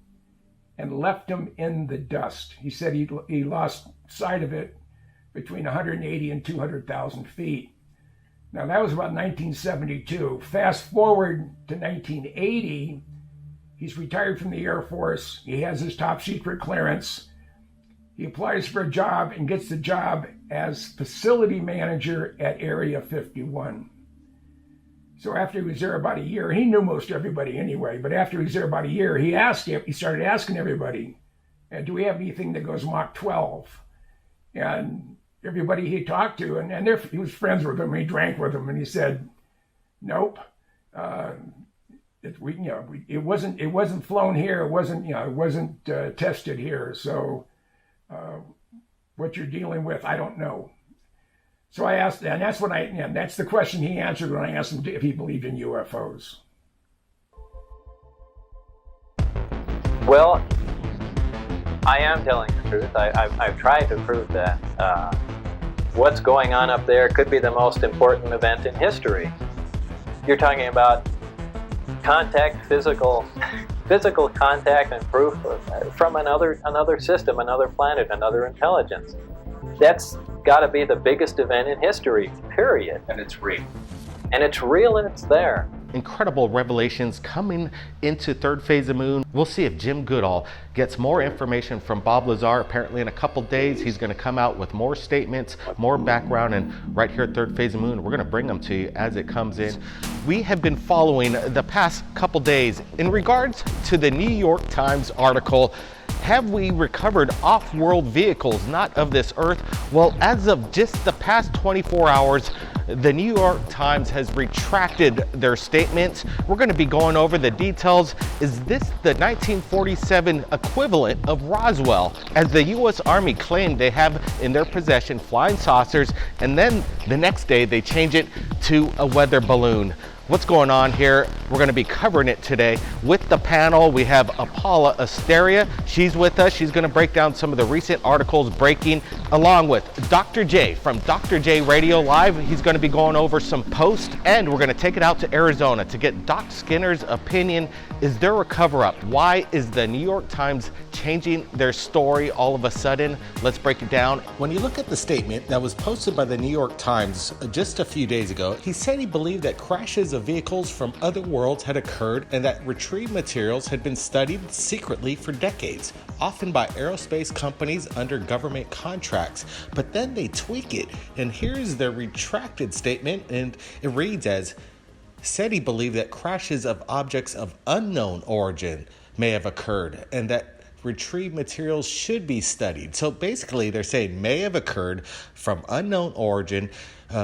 and left him in the dust. He said he lost sight of it between 180 and 200,000 feet. Now that was about 1972. Fast forward to 1980, he's retired from the Air Force. He has his top secret clearance. He applies for a job and gets the job as facility manager at Area 51. So after he was there about a year, he knew most everybody anyway, but after he was there about a year, he started asking everybody, do we have anything that goes Mach 12? And everybody he talked to, and he was friends with them, he drank with them, and he said, nope. It wasn't flown here, it wasn't tested here, so what you're dealing with, I don't know. So I asked, and that's the question he answered when I asked him if he believed in UFOs. Well, I am telling the truth. I've tried to prove that what's going on up there could be the most important event in history. You're talking about contact, physical contact and proof from another system, another planet, another intelligence. That's got to be the biggest event in history, period. And it's real. And it's real and it's there. Incredible revelations coming into Third Phase of Moon. We'll see if Jim Goodall gets more information from Bob Lazar. Apparently in a couple days, he's going to come out with more statements, more background, and right here at Third Phase of Moon, we're going to bring them to you as it comes in. We have been following the past couple days in regards to the New York Times article, have we recovered off-world vehicles not of this earth? Well, as of just the past 24 hours, the New York Times has retracted their statements. We're going to be going over the details. Is this the 1947 equivalent of Roswell, as the U.S. Army claimed they have in their possession flying saucers, and then the next day they change it to a weather balloon? What's going on here? We're going to be covering it today with the panel. We have Paula Asteria. She's with us. She's going to break down some of the recent articles breaking, along with Dr. J from Dr. J Radio Live. He's going to be going over some posts, and we're going to take it out to Arizona to get Doc Skinner's opinion. Is there a cover-up? Why is the New York Times changing their story all of a sudden? Let's break it down. When you look at the statement that was posted by the New York Times just a few days ago, he said he believed that crashes of vehicles from other worlds had occurred and that retrieved materials had been studied secretly for decades, often by aerospace companies under government contracts. But then they tweak it, and here's their retracted statement, and it reads as, said he believed that crashes of objects of unknown origin may have occurred and that retrieved materials should be studied. So basically they're saying may have occurred from unknown origin,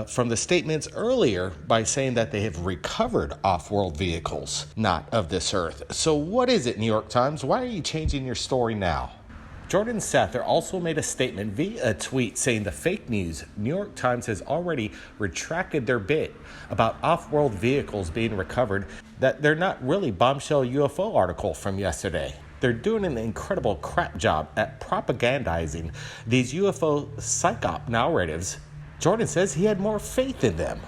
from the statements earlier by saying that they have recovered off-world vehicles not of this earth. So what is it, New York Times? Why are you changing your story now? Jordan Sather also made a statement via a tweet saying the fake news New York Times has already retracted their bit about off-world vehicles being recovered, that they're not really bombshell UFO article from yesterday. They're doing an incredible crap job at propagandizing these UFO psyop narratives. Jordan says he had more faith in them.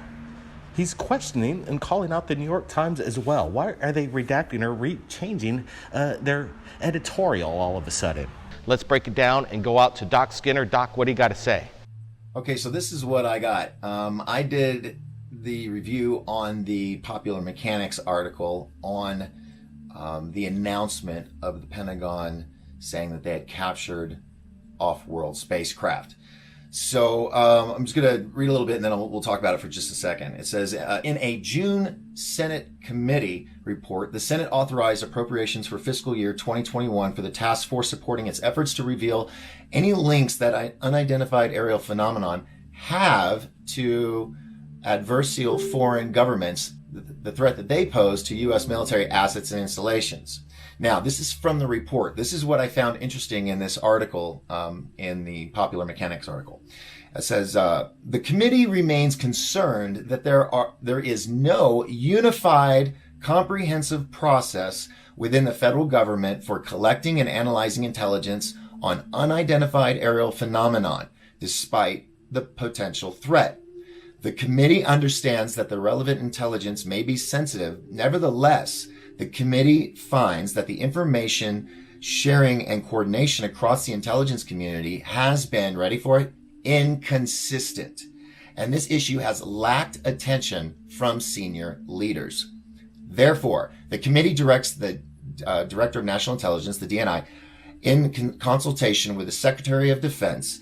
He's questioning and calling out the New York Times as well. Why are they redacting or changing their editorial all of a sudden? Let's break it down and go out to Doc Skinner. Doc, what do you got to say? Okay, so this is what I got. I did the review on the Popular Mechanics article on the announcement of the Pentagon saying that they had captured off-world spacecraft. So I'm just going to read a little bit and then we'll talk about it for just a second. It says, in a June Senate committee report, the Senate authorized appropriations for fiscal year 2021 for the task force supporting its efforts to reveal any links that unidentified aerial phenomenon have to adversarial foreign governments, the threat that they pose to U.S. military assets and installations. Now, this is from the report. This is what I found interesting in this article, in the Popular Mechanics article. It says, the committee remains concerned that there is no unified, comprehensive process within the federal government for collecting and analyzing intelligence on unidentified aerial phenomenon, despite the potential threat. The committee understands that the relevant intelligence may be sensitive. Nevertheless, the committee finds that the information sharing and coordination across the intelligence community has been, ready for it, inconsistent. And this issue has lacked attention from senior leaders. Therefore, the committee directs the Director of National Intelligence, the DNI, in consultation with the Secretary of Defense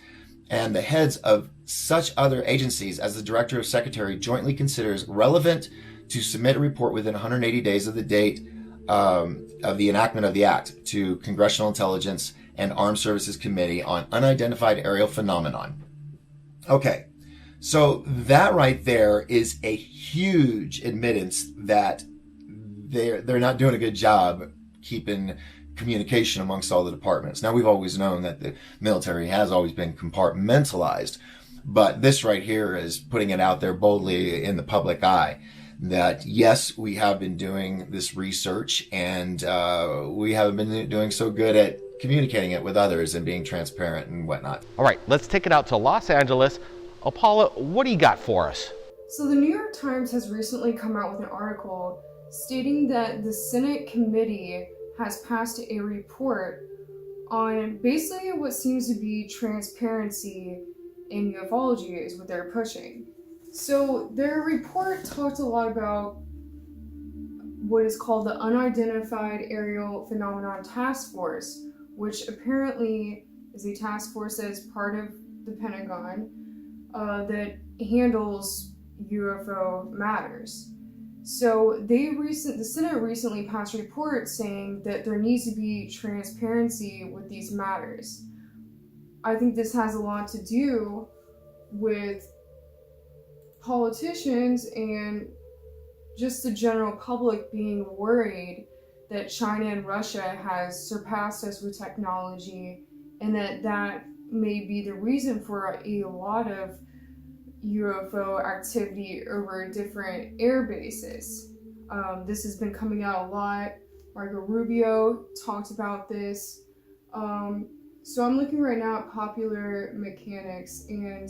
and the heads of such other agencies as the Director of Secretary jointly considers relevant to submit a report within 180 days of the date of the enactment of the Act to Congressional Intelligence and Armed Services Committee on Unidentified Aerial Phenomenon. Okay, so that right there is a huge admittance that they're not doing a good job keeping communication amongst all the departments. Now, we've always known that the military has always been compartmentalized, but this right here is putting it out there boldly in the public eye that, yes, we have been doing this research and we haven't been doing so good at communicating it with others and being transparent and whatnot. All right, let's take it out to Los Angeles. Paula, what do you got for us? So the New York Times has recently come out with an article stating that the Senate committee has passed a report on basically what seems to be transparency in ufology is what they're pushing. So their report talked a lot about what is called the Unidentified Aerial Phenomenon Task Force, which apparently is a task force that is part of the Pentagon that handles UFO matters. So the Senate recently passed a report saying that there needs to be transparency with these matters. I think this has a lot to do with politicians and just the general public being worried that China and Russia has surpassed us with technology, and that may be the reason for a lot of UFO activity over different air bases. This has been coming out a lot. Marko Rubio talked about this. So I'm looking right now at Popular Mechanics, and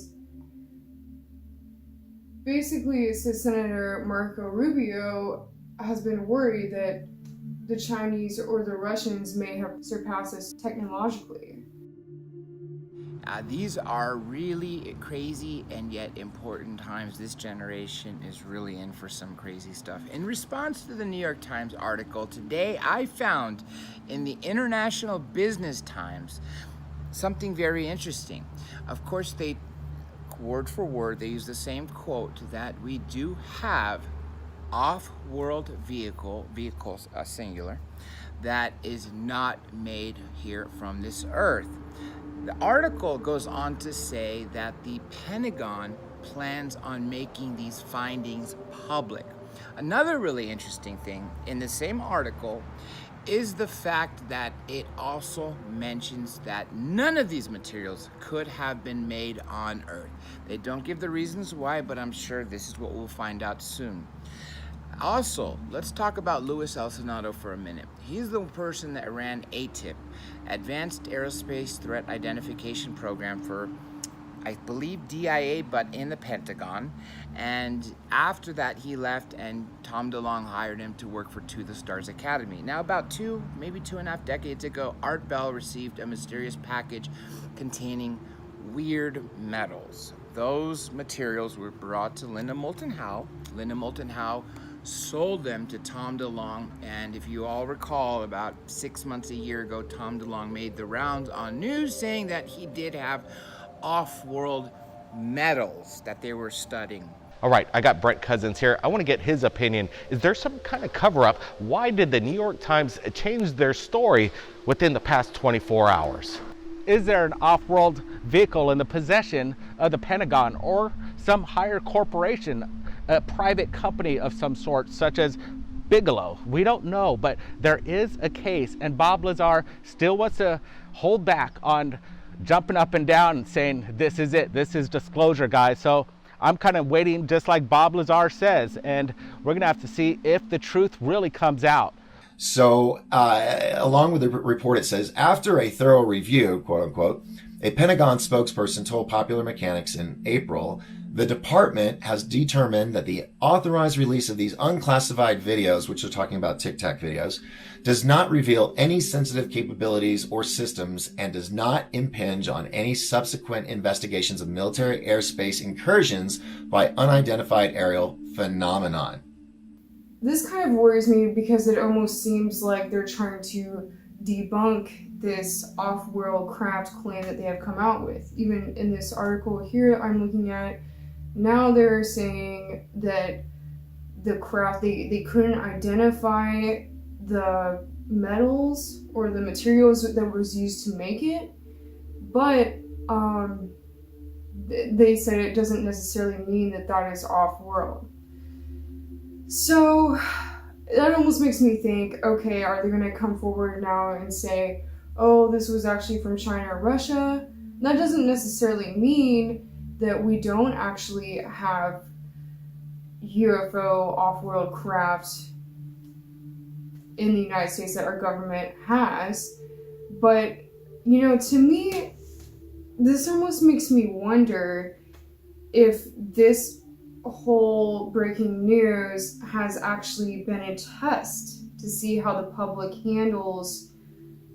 basically it says Senator Marko Rubio has been worried that the Chinese or the Russians may have surpassed us technologically. These are really crazy and yet important times. This generation is really in for some crazy stuff. In response to the New York Times article, today I found in the International Business Times something very interesting. Of course, they, word for word, they use the same quote that we do have off-world vehicles, singular, that is not made here from this earth. The article goes on to say that the Pentagon plans on making these findings public. Another really interesting thing in the same article is the fact that it also mentions that none of these materials could have been made on Earth. They don't give the reasons why, but I'm sure this is what we'll find out soon. Also, let's talk about Luis Elsinado for a minute. He's the person that ran ATIP, Advanced Aerospace Threat Identification Program for, I believe, DIA, but in the Pentagon. And after that, he left, and Tom DeLonge hired him to work for To the Stars Academy. Now, about maybe 2.5 decades ago, Art Bell received a mysterious package containing weird metals. Those materials were brought to Linda Moulton Howe. Linda Moulton Howe sold them to Tom DeLonge, and if you all recall, about 6 months, a year ago, Tom DeLonge made the rounds on news saying that he did have off-world metals that they were studying. All right, I got Brent Cousins here. I want to get his opinion. Is there some kind of cover-up? Why did the New York Times change their story within the past 24 hours? Is there an off-world vehicle in the possession of the Pentagon or some higher corporation, a private company of some sort, such as Bigelow? We don't know, but there is a case, and Bob Lazar still wants to hold back on jumping up and down and saying, this is it, this is disclosure, guys. So I'm kind of waiting, just like Bob Lazar says, and we're going to have to see if the truth really comes out. So, along with the report, it says, after a thorough review, quote unquote, a Pentagon spokesperson told Popular Mechanics in April, the department has determined that the authorized release of these unclassified videos, which are talking about Tic Tac videos, does not reveal any sensitive capabilities or systems and does not impinge on any subsequent investigations of military airspace incursions by unidentified aerial phenomenon. This kind of worries me because it almost seems like they're trying to debunk this off-world craft claim that they have come out with. Even in this article here I'm looking at, now they're saying that the craft, they couldn't identify the metals or the materials that was used to make it, but they said it doesn't necessarily mean that that is off-world. So that almost makes me think, okay, are they going to come forward now and say, oh, this was actually from China or Russia? That doesn't necessarily mean that we don't actually have UFO off-world craft in the United States that our government has. But, you know, to me, this almost makes me wonder if this whole breaking news has actually been a test to see how the public handles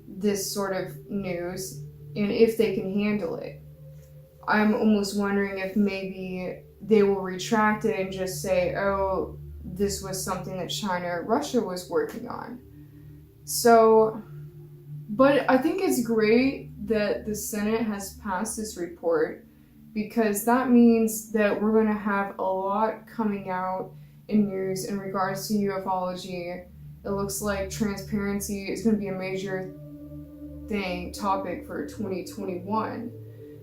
this sort of news and if they can handle it. I'm almost wondering if maybe they will retract it and just say, oh, this was something that China or Russia was working on. So, but I think it's great that the Senate has passed this report, because that means that we're going to have a lot coming out in news in regards to ufology. It looks like transparency is going to be a major topic for 2021.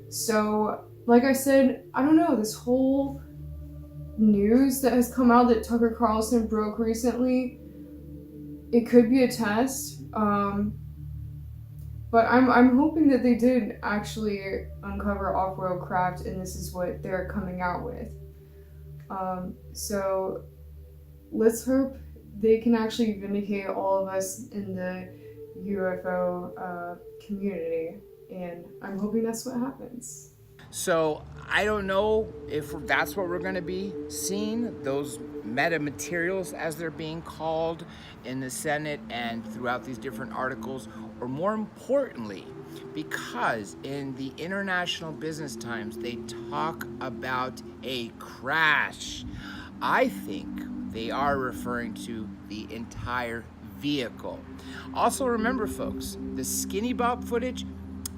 So, like I said, I don't know, this whole news that has come out that Tucker Carlson broke recently, it could be a test. But I'm hoping that they did actually uncover off-world craft, and this is what they're coming out with. So let's hope they can actually vindicate all of us in the UFO community, and I'm hoping that's what happens. So I don't know if that's what we're going to be seeing, those metamaterials as they're being called in the Senate and throughout these different articles, or more importantly, because in the International Business Times they talk about a crash. I think they are referring to the entire vehicle. Also remember, folks, the Skinny Bob footage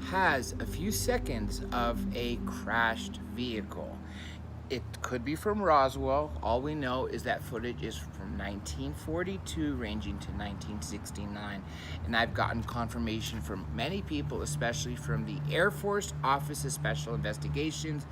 has a few seconds of a crashed vehicle. It could be from Roswell. All we know is that footage is from 1942 ranging to 1969. And I've gotten confirmation from many people, especially from the Air Force Office of Special Investigations,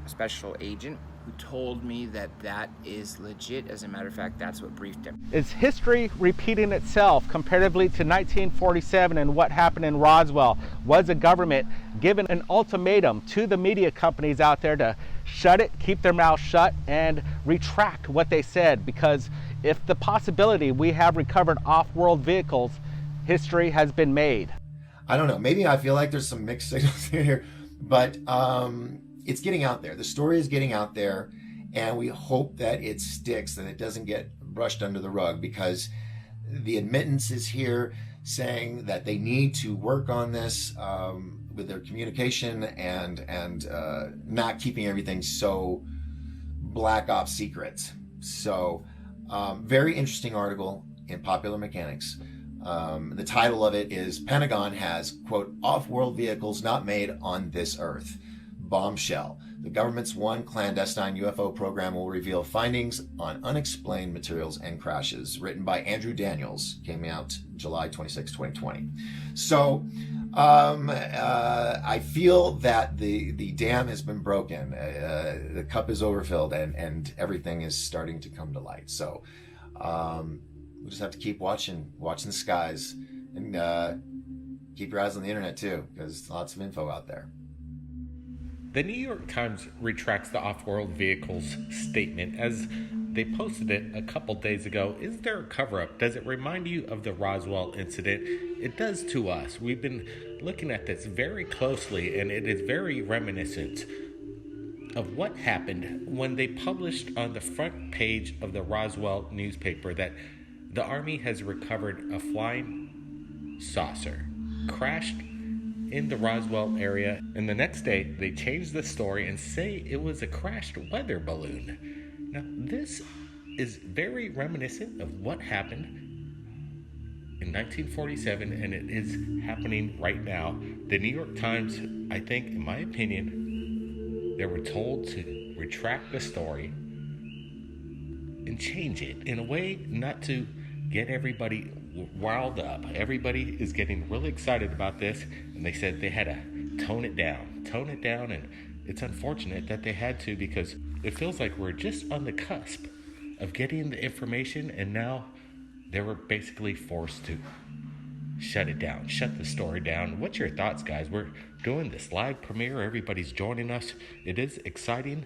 Special Agent who told me that that is legit. As a matter of fact, that's what briefed him. Is history repeating itself comparatively to 1947 and what happened in Roswell? Was the government given an ultimatum to the media companies out there to shut it, keep their mouths shut, and retract what they said? Because if the possibility we have recovered off-world vehicles, history has been made. I don't know. Maybe I feel like there's some mixed signals in here, but it's getting out there. The story is getting out there, and we hope that it sticks and it doesn't get brushed under the rug, because the admittance is here saying that they need to work on this with their communication and not keeping everything so black ops secret. So very interesting article in Popular Mechanics. The title of it is Pentagon has, quote, off-world vehicles not made on this earth. Bombshell. The government's one clandestine UFO program will reveal findings on unexplained materials and crashes. Written by Andrew Daniels. Came out July 26, 2020. So I feel that the dam has been broken. The cup is overfilled, and everything is starting to come to light. So we'll just have to keep watching the skies, and keep your eyes on the internet too, because lots of info out there. The New York Times retracts the off-world vehicles statement as they posted it a couple days ago. Is there a cover-up? Does it remind you of the Roswell incident? It does to us. We've been looking at this very closely, and it is very reminiscent of what happened when they published on the front page of the Roswell newspaper that the Army has recovered a flying saucer, crashed in the Roswell area, and the next day they changed the story and say it was a crashed weather balloon. Now, this is very reminiscent of what happened in 1947, and it is happening right now. The New York Times, I think, in my opinion, they were told to retract the story and change it in a way not to get everybody riled up. Everybody is getting really excited about this, and they said they had to tone it down, and it's unfortunate that they had to, because it feels like we're just on the cusp of getting the information, and now they were basically forced to shut it down, shut the story down. What's your thoughts, guys? We're doing this live premiere. Everybody's joining us. It is exciting.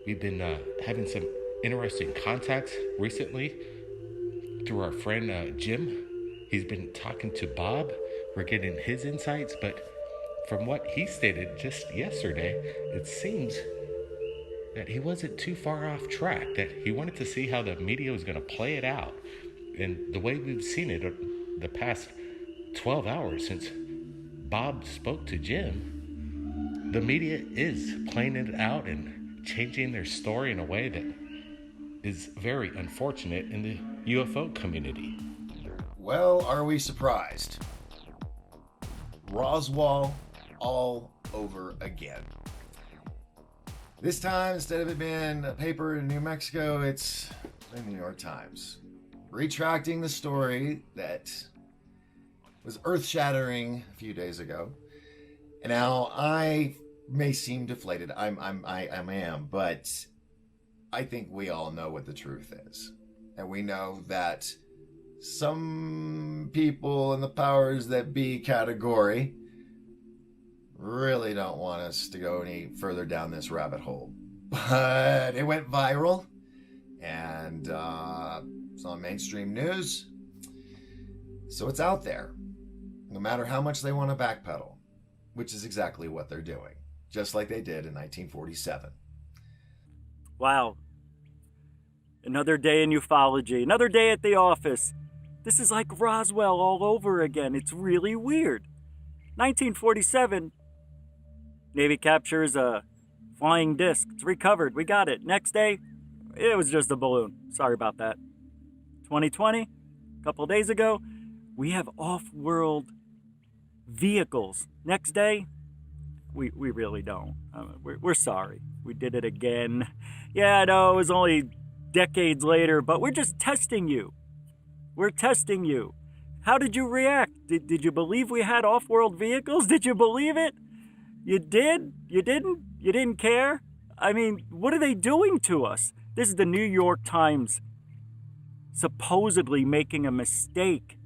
We've been having some interesting contacts recently through our friend Jim. He's been talking to Bob. We're getting his insights, but from what he stated just yesterday, it seems that he wasn't too far off track, that he wanted to see how the media was going to play it out. And the way we've seen it the past 12 hours since Bob spoke to Jim, the media is playing it out and changing their story in a way that is very unfortunate in the UFO community. Well, are we surprised? Roswell all over again. This time, instead of it being a paper in New Mexico, it's the New York Times. Retracting the story that was earth-shattering a few days ago. And now I may seem deflated. I am, but I think we all know what the truth is. And we know that some people in the powers that be category really don't want us to go any further down this rabbit hole. But it went viral, and it's on mainstream news. So it's out there, no matter how much they want to backpedal, which is exactly what they're doing, just like they did in 1947. Wow. Another day in ufology, another day at the office. This is like Roswell all over again. It's really weird. 1947, Navy captures a flying disc. It's recovered. We got it. Next day, it was just a balloon. Sorry about that. 2020, a couple days ago, we have off-world vehicles. Next day, we really don't. We're sorry. We did it again. Yeah, I know it was only decades later, but we're just testing you. We're testing you. How did you react? Did you believe we had off-world vehicles? Did you believe it? You did? You didn't? You didn't care? I mean, what are they doing to us? This is the New York Times supposedly making a mistake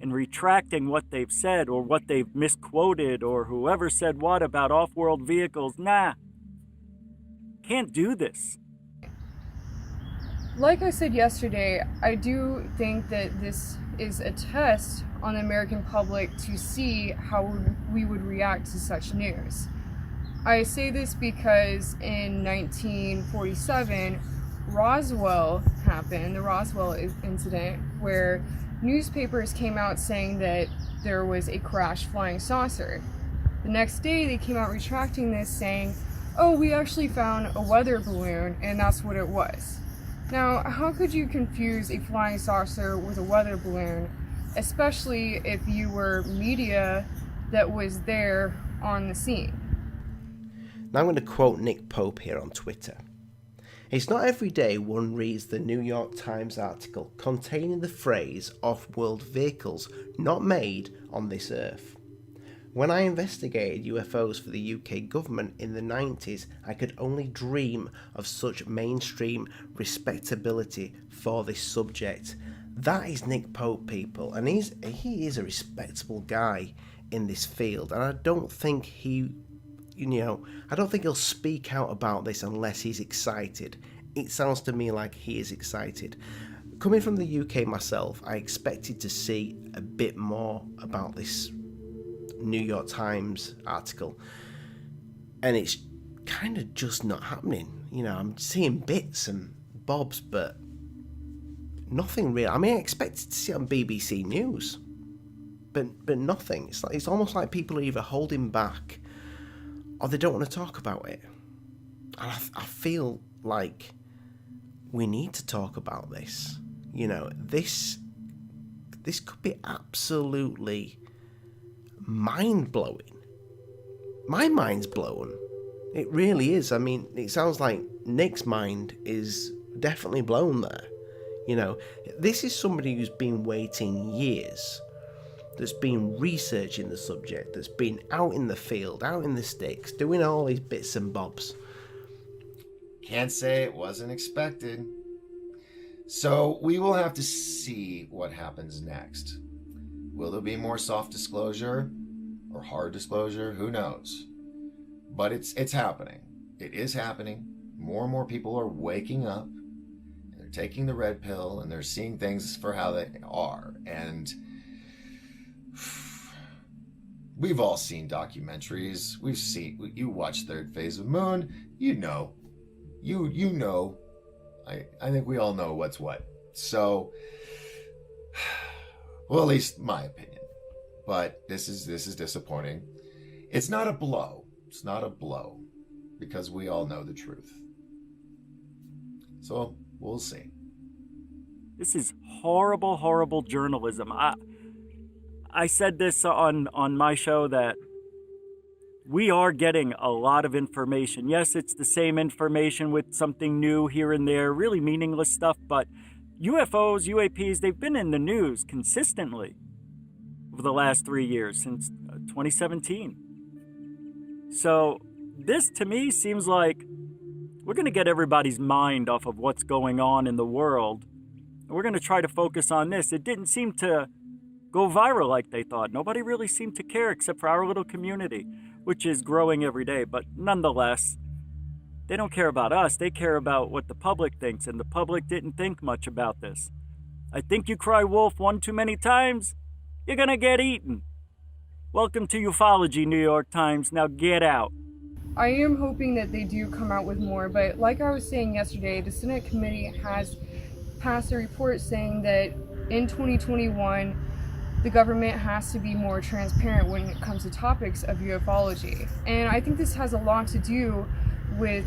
and retracting what they've said or what they've misquoted or whoever said what about off-world vehicles. Nah, can't do this. Like I said yesterday, I do think that this is a test on the American public to see how we would react to such news. I say this because in 1947, Roswell happened, the Roswell incident, where newspapers came out saying that there was a crashed flying saucer. The next day they came out retracting this, saying, oh, we actually found a weather balloon and that's what it was. Now, how could you confuse a flying saucer with a weather balloon, especially if you were media that was there on the scene? Now I'm going to quote Nick Pope here on Twitter. It's not every day one reads the New York Times article containing the phrase "off-world vehicles not made on this earth." When I investigated UFOs for the UK government in the 90s, I could only dream of such mainstream respectability for this subject. That is Nick Pope, people, and he is a respectable guy in this field, and I don't think I don't think he'll speak out about this unless he's excited. It sounds to me like he is excited. Coming from the UK myself, I expected to see a bit more about this New York Times article, and it's kind of just not happening. I'm seeing bits and bobs, but nothing real. I mean, I expected to see it on BBC News, but nothing. It's almost like people are either holding back or they don't want to talk about it. And I feel like we need to talk about this. This could be absolutely mind-blowing. My mind's blown. It really is. I mean, it sounds like Nick's mind is definitely blown there. This is somebody who's been waiting years, that's been researching the subject, that's been out in the field, out in the sticks, doing all these bits and bobs. Can't say it wasn't expected. So we will have to see what happens next. Will there be more soft disclosure or hard disclosure? Who knows? But it's happening. It is happening. More and more people are waking up. They're taking the red pill and they're seeing things for how they are. And we've all seen documentaries. You watch Third Phase of Moon. You know. I think we all know what's what. So, well, at least my opinion. But this is disappointing. It's not a blow. It's not a blow because we all know the truth. So we'll see. This is horrible, horrible journalism. I said this on my show that we are getting a lot of information. Yes, it's the same information with something new here and there, really meaningless stuff, but UFOs, UAPs, they've been in the news consistently over the last 3 years, since 2017. So this, to me, seems like we're going to get everybody's mind off of what's going on in the world, and we're going to try to focus on this. It didn't seem to go viral like they thought. Nobody really seemed to care except for our little community, which is growing every day. But nonetheless, they don't care about us. They care about what the public thinks, and the public didn't think much about this. I think you cry wolf one too many times, you're gonna get eaten. Welcome to ufology, New York Times. Now get out. I am hoping that they do come out with more, but like I was saying yesterday, the Senate committee has passed a report saying that in 2021, the government has to be more transparent when it comes to topics of ufology. And I think this has a lot to do with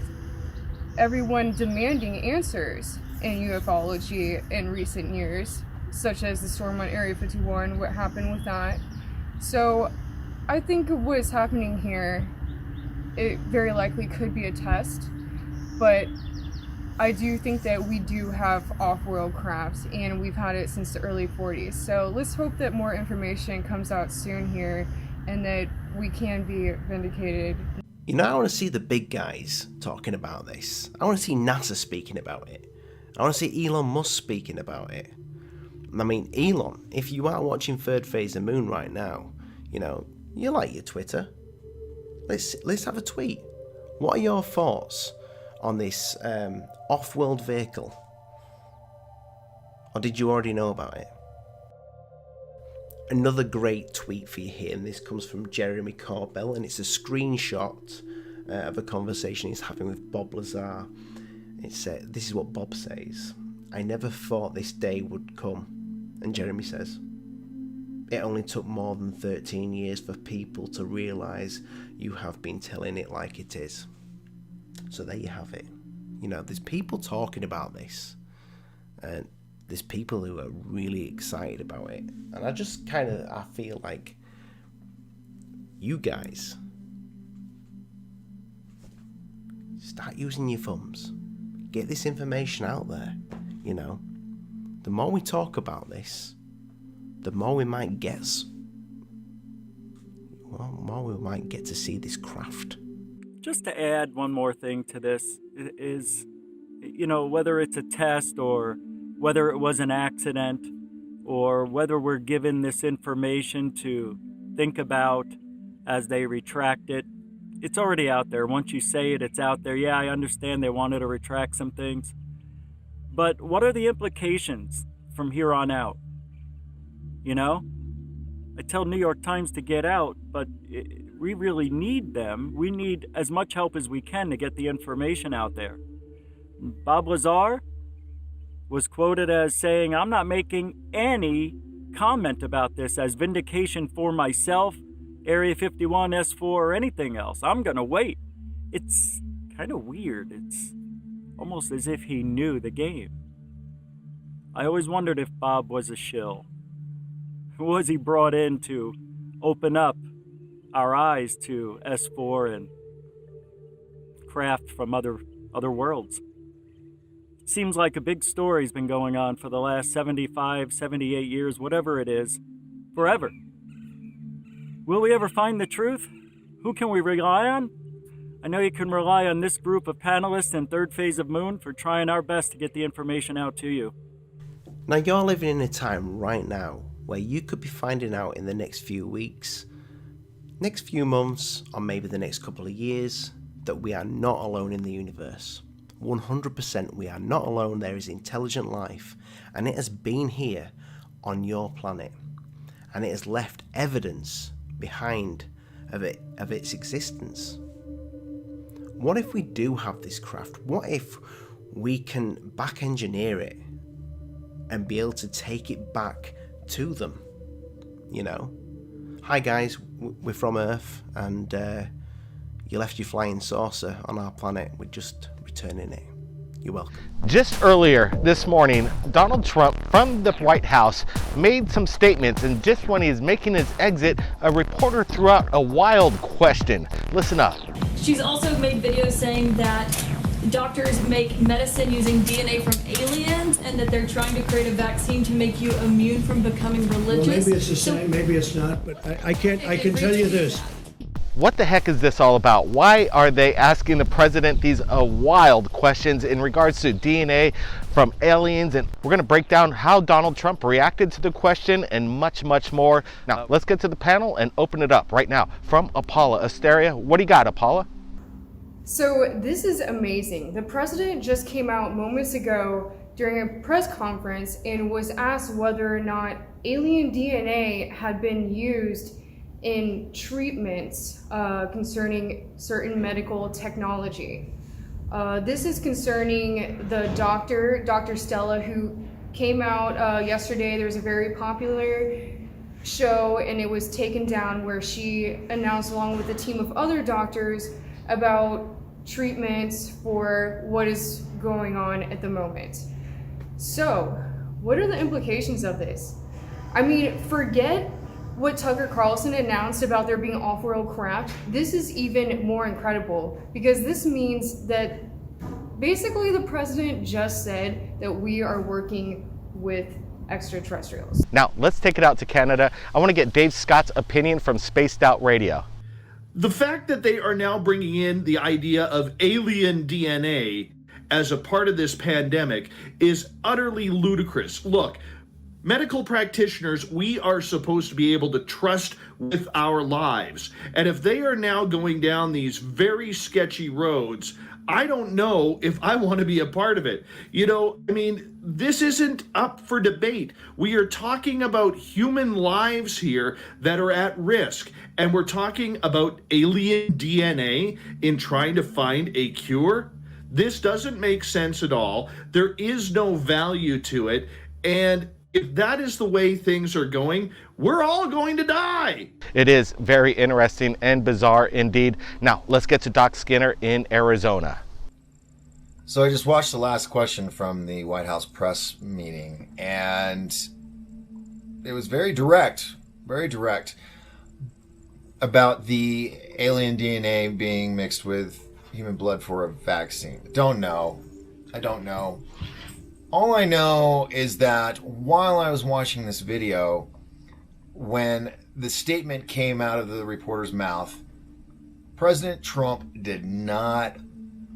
everyone demanding answers in ufology in recent years, such as the storm on Area 51, what happened with that. So I think what is happening here, it very likely could be a test, but I do think that we do have off-world crafts, and we've had it since the early 40s. So let's hope that more information comes out soon here and that we can be vindicated. You know, I want to see the big guys talking about this. I want to see NASA speaking about it. I want to see Elon Musk speaking about it. I mean, Elon, if you are watching Third Phase of Moon right now, you know, you like your Twitter. Let's have a tweet. What are your thoughts on this off-world vehicle? Or did you already know about it? Another great tweet for you here, and this comes from Jeremy Corbell, and it's a screenshot of a conversation he's having with Bob Lazar. This is what Bob says. "I never thought this day would come." And Jeremy says, "It only took more than 13 years for people to realise you have been telling it like it is." So there you have it. You know, there's people talking about this, and there's people who are really excited about it. And I feel like you guys start using your thumbs. Get this information out there, you know. The more we talk about this, the more we might get to see this craft. Just to add one more thing to this is, you know, whether it's a test or whether it was an accident or whether we're given this information to think about as they retract it, it's already out there. Once you say it, it's out there. Yeah, I understand they wanted to retract some things. But what are the implications from here on out? You know? I tell New York Times to get out, but we really need them. We need as much help as we can to get the information out there. Bob Lazar was quoted as saying, "I'm not making any comment about this as vindication for myself, Area 51, S4, or anything else. I'm going to wait." It's kind of weird. It's almost as if he knew the game. I always wondered if Bob was a shill. Was he brought in to open up our eyes to S4 and craft from other worlds? It seems like a big story's been going on for the last 75, 78 years, whatever it is, forever. Will we ever find the truth? Who can we rely on? I know you can rely on this group of panelists in Third Phase of Moon for trying our best to get the information out to you. Now, you're living in a time right now where you could be finding out in the next few weeks, next few months, or maybe the next couple of years, that we are not alone in the universe. 100% we are not alone. There is intelligent life, and it has been here on your planet, and it has left evidence behind of its existence. What if we do have this craft? What if we can back engineer it and be able to take it back to them? You know, hi guys, we're from Earth, and you left your flying saucer on our planet. We're just returning it. You're welcome. Just earlier this morning, Donald Trump from the White House made some statements, and just when he's making his exit, a reporter threw out a wild question. Listen up. She's also made videos saying that doctors make medicine using DNA from aliens, and that they're trying to create a vaccine to make you immune from becoming religious. Well, maybe it's the same, maybe it's not, but I can tell you this. What the heck is this all about? Why are they asking the president these wild questions in regards to DNA from aliens? And we're going to break down how Donald Trump reacted to the question and much, much more. Now, let's get to the panel and open it up right now. From Apala Asteria, what do you got, Apala? So this is amazing. The president just came out moments ago during a press conference and was asked whether or not alien DNA had been used in treatments concerning certain medical technology. This is concerning the Dr. Stella, who came out yesterday. There was a very popular show, and it was taken down, where she announced, along with a team of other doctors, about treatments for what is going on at the moment. So, what are the implications of this? I mean, forget what Tucker Carlson announced about there being off-world craft. This is even more incredible, because this means that basically the president just said that we are working with extraterrestrials. Now, let's take it out to Canada. I want to get Dave Scott's opinion from Spaced Out Radio. The fact that they are now bringing in the idea of alien DNA as a part of this pandemic is utterly ludicrous. Look, medical practitioners, we are supposed to be able to trust with our lives. And if they are now going down these very sketchy roads, I don't know if I want to be a part of it. You know, I mean, this isn't up for debate. We are talking about human lives here that are at risk. And we're talking about alien DNA in trying to find a cure. This doesn't make sense at all. There is no value to it. And if that is the way things are going, we're all going to die. It is very interesting and bizarre indeed. Now, let's get to Doc Skinner in Arizona. So I just watched the last question from the White House press meeting, and it was very direct about the alien DNA being mixed with human blood for a vaccine. I don't know. All I know is that while I was watching this video, when the statement came out of the reporter's mouth, President Trump did not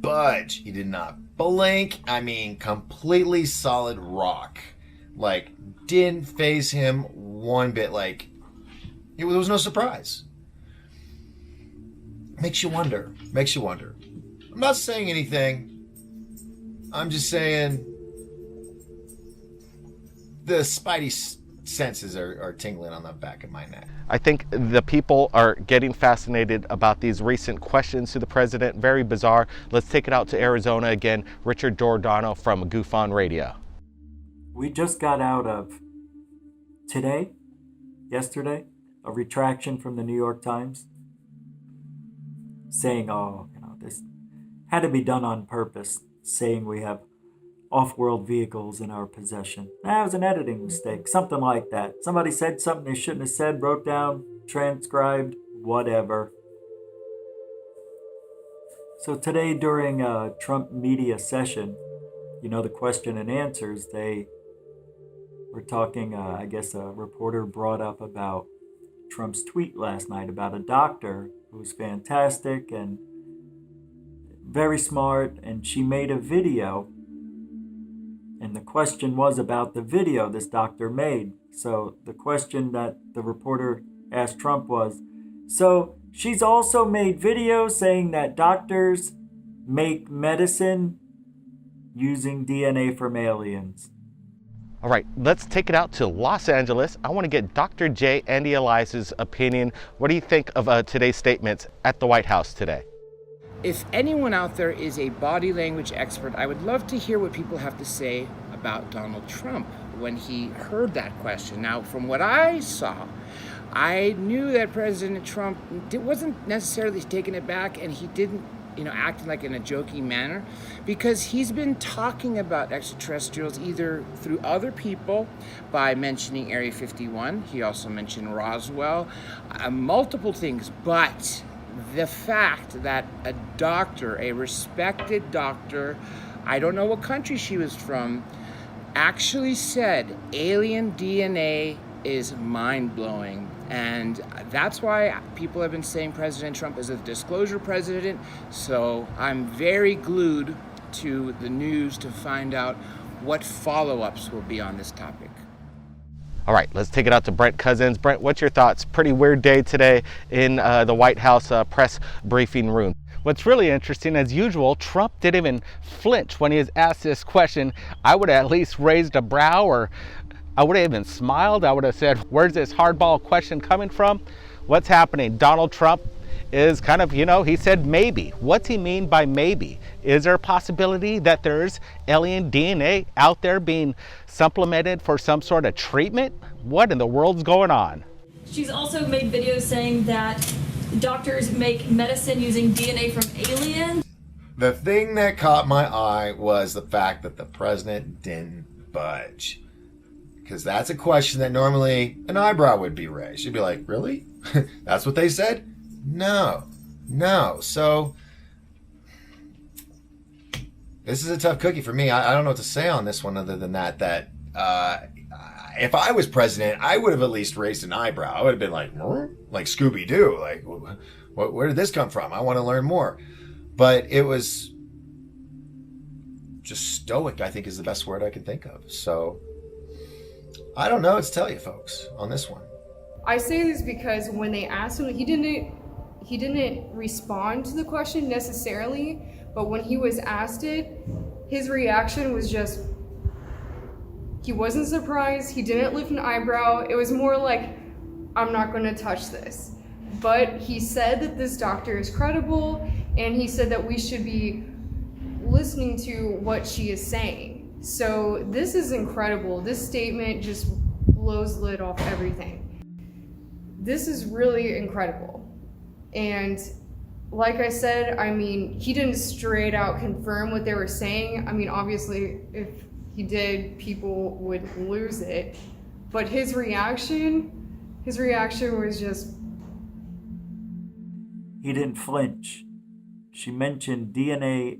budge. He did not blink. I mean, completely solid rock. Like, didn't faze him one bit. Like, there was no surprise. Makes you wonder. I'm not saying anything. I'm just saying the spidey senses are tingling on the back of my neck. I think the people are getting fascinated about these recent questions to the president. Very bizarre. Let's take it out to Arizona again. Richard Jordano from Goof on Radio. We just got out of yesterday, a retraction from the New York Times saying, this had to be done on purpose, saying we have off-world vehicles in our possession. That was an editing mistake, something like that. Somebody said something they shouldn't have said, wrote down, transcribed, whatever. So today during a Trump media session, the question and answers, they were talking, I guess a reporter brought up about Trump's tweet last night about a doctor who's fantastic and very smart, and she made a video, and the question was about the video this doctor made. So the question that the reporter asked Trump was, so she's also made videos saying that doctors make medicine using DNA from aliens. All right, let's take it out to Los Angeles. I want to get Dr. J. Andy Elias's opinion. What do you think of today's statements at the White House today? If anyone out there is a body language expert, I would love to hear what people have to say about Donald Trump when he heard that question. Now, from what I saw, I knew that President Trump wasn't necessarily taken aback, and he didn't, acting like in a joking manner, because he's been talking about extraterrestrials either through other people by mentioning Area 51. He also mentioned Roswell, multiple things, but the fact that a doctor, a respected doctor, I don't know what country she was from, actually said alien DNA is mind-blowing. And that's why people have been saying President Trump is a disclosure president. So I'm very glued to the news to find out what follow-ups will be on this topic. All right, let's take it out to Brent Cousins. Brent, what's your thoughts? Pretty weird day today in the White House press briefing room. What's really interesting, as usual, Trump didn't even flinch when he was asked this question. I would have at least raised a brow, or I would have even smiled. I would have said, where's this hardball question coming from? What's happening? Donald Trump is kind of, he said maybe. What's he mean by maybe? Is there a possibility that there's alien DNA out there being supplemented for some sort of treatment? What in the world's going on? She's also made videos saying that doctors make medicine using DNA from aliens. The thing that caught my eye was the fact that the president didn't budge. Because that's a question that normally an eyebrow would be raised. You'd be like, really? That's what they said? No. So this is a tough cookie for me. I don't know what to say on this one other than that if I was president, I would have at least raised an eyebrow. I would have been like Scooby-Doo. Like, Where did this come from? I want to learn more. But it was just stoic, I think is the best word I can think of. So I don't know what to tell you folks on this one. I say this because when they asked him, he didn't respond to the question necessarily, but when he was asked it, his reaction was just, he wasn't surprised, he didn't lift an eyebrow. It was more like, I'm not going to touch this. But he said that this doctor is credible, and he said that we should be listening to what she is saying. So this is incredible. This statement just blows the lid off everything. This is really incredible. And like I said, I mean, he didn't straight out confirm what they were saying. I mean, obviously, if he did, people would lose it. But his reaction was just... He didn't flinch. She mentioned DNA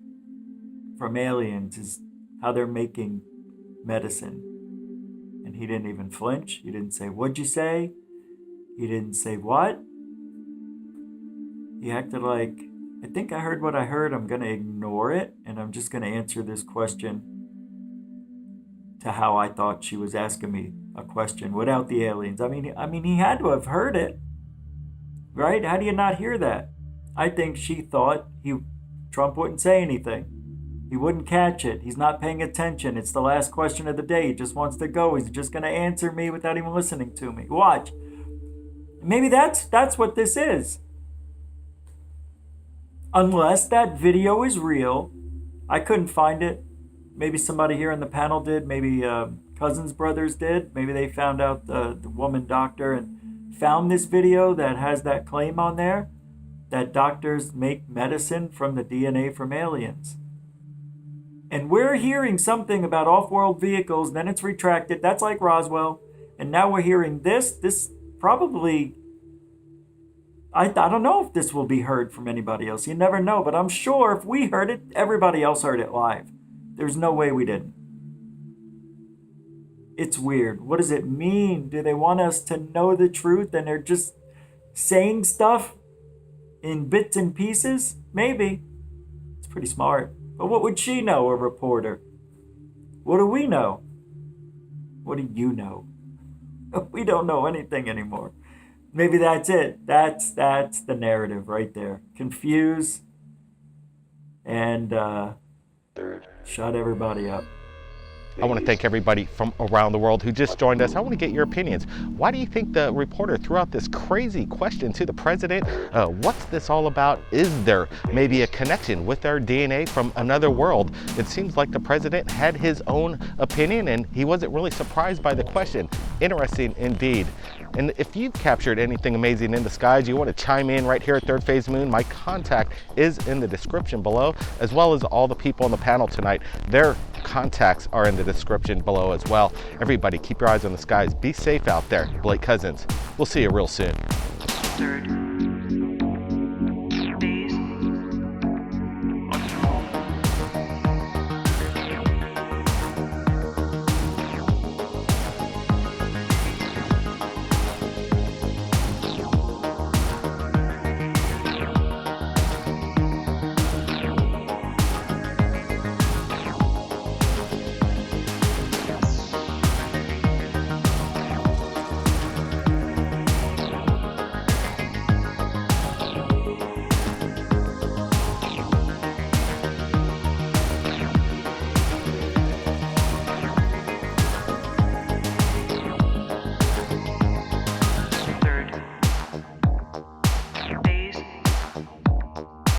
from aliens is how they're making medicine. And he didn't even flinch. He didn't say, "What'd you say?" He didn't say, "What?" He acted like, "I think I heard what I heard. I'm going to ignore it, and I'm just going to answer this question to how I thought she was asking me a question without the aliens." I mean, he had to have heard it, right? How do you not hear that? I think she thought Trump wouldn't say anything. He wouldn't catch it. He's not paying attention. It's the last question of the day. He just wants to go. He's just going to answer me without even listening to me. Watch. Maybe that's what this is. Unless that video is real. I couldn't find it. Maybe somebody here in the panel did. Maybe Cousins Brothers did. Maybe they found out the woman doctor and found this video that has that claim on there, that doctors make medicine from the DNA from aliens. And we're hearing something about off-world vehicles, then it's retracted. That's like Roswell. And now we're hearing this. This probably... I don't know if this will be heard from anybody else. You never know. But I'm sure if we heard it, everybody else heard it live. There's no way we didn't. It's weird. What does it mean? Do they want us to know the truth and they're just saying stuff in bits and pieces? Maybe. It's pretty smart. But what would she know, a reporter? What do we know? What do you know? We don't know anything anymore. Maybe that's it. That's the narrative right there. Confuse and shut everybody up. I want to thank everybody from around the world who just joined us. I want to get your opinions. Why do you think the reporter threw out this crazy question to the president? What's this all about? Is there maybe a connection with our DNA from another world? It seems like the president had his own opinion and he wasn't really surprised by the question. Interesting indeed. And if you've captured anything amazing in the skies, you want to chime in right here at Third Phase Moon, my contact is in the description below, as well as all the people on the panel tonight. Their contacts are in the description below as well. Everybody, keep your eyes on the skies. Be safe out there. Blake Cousins. We'll see you real soon.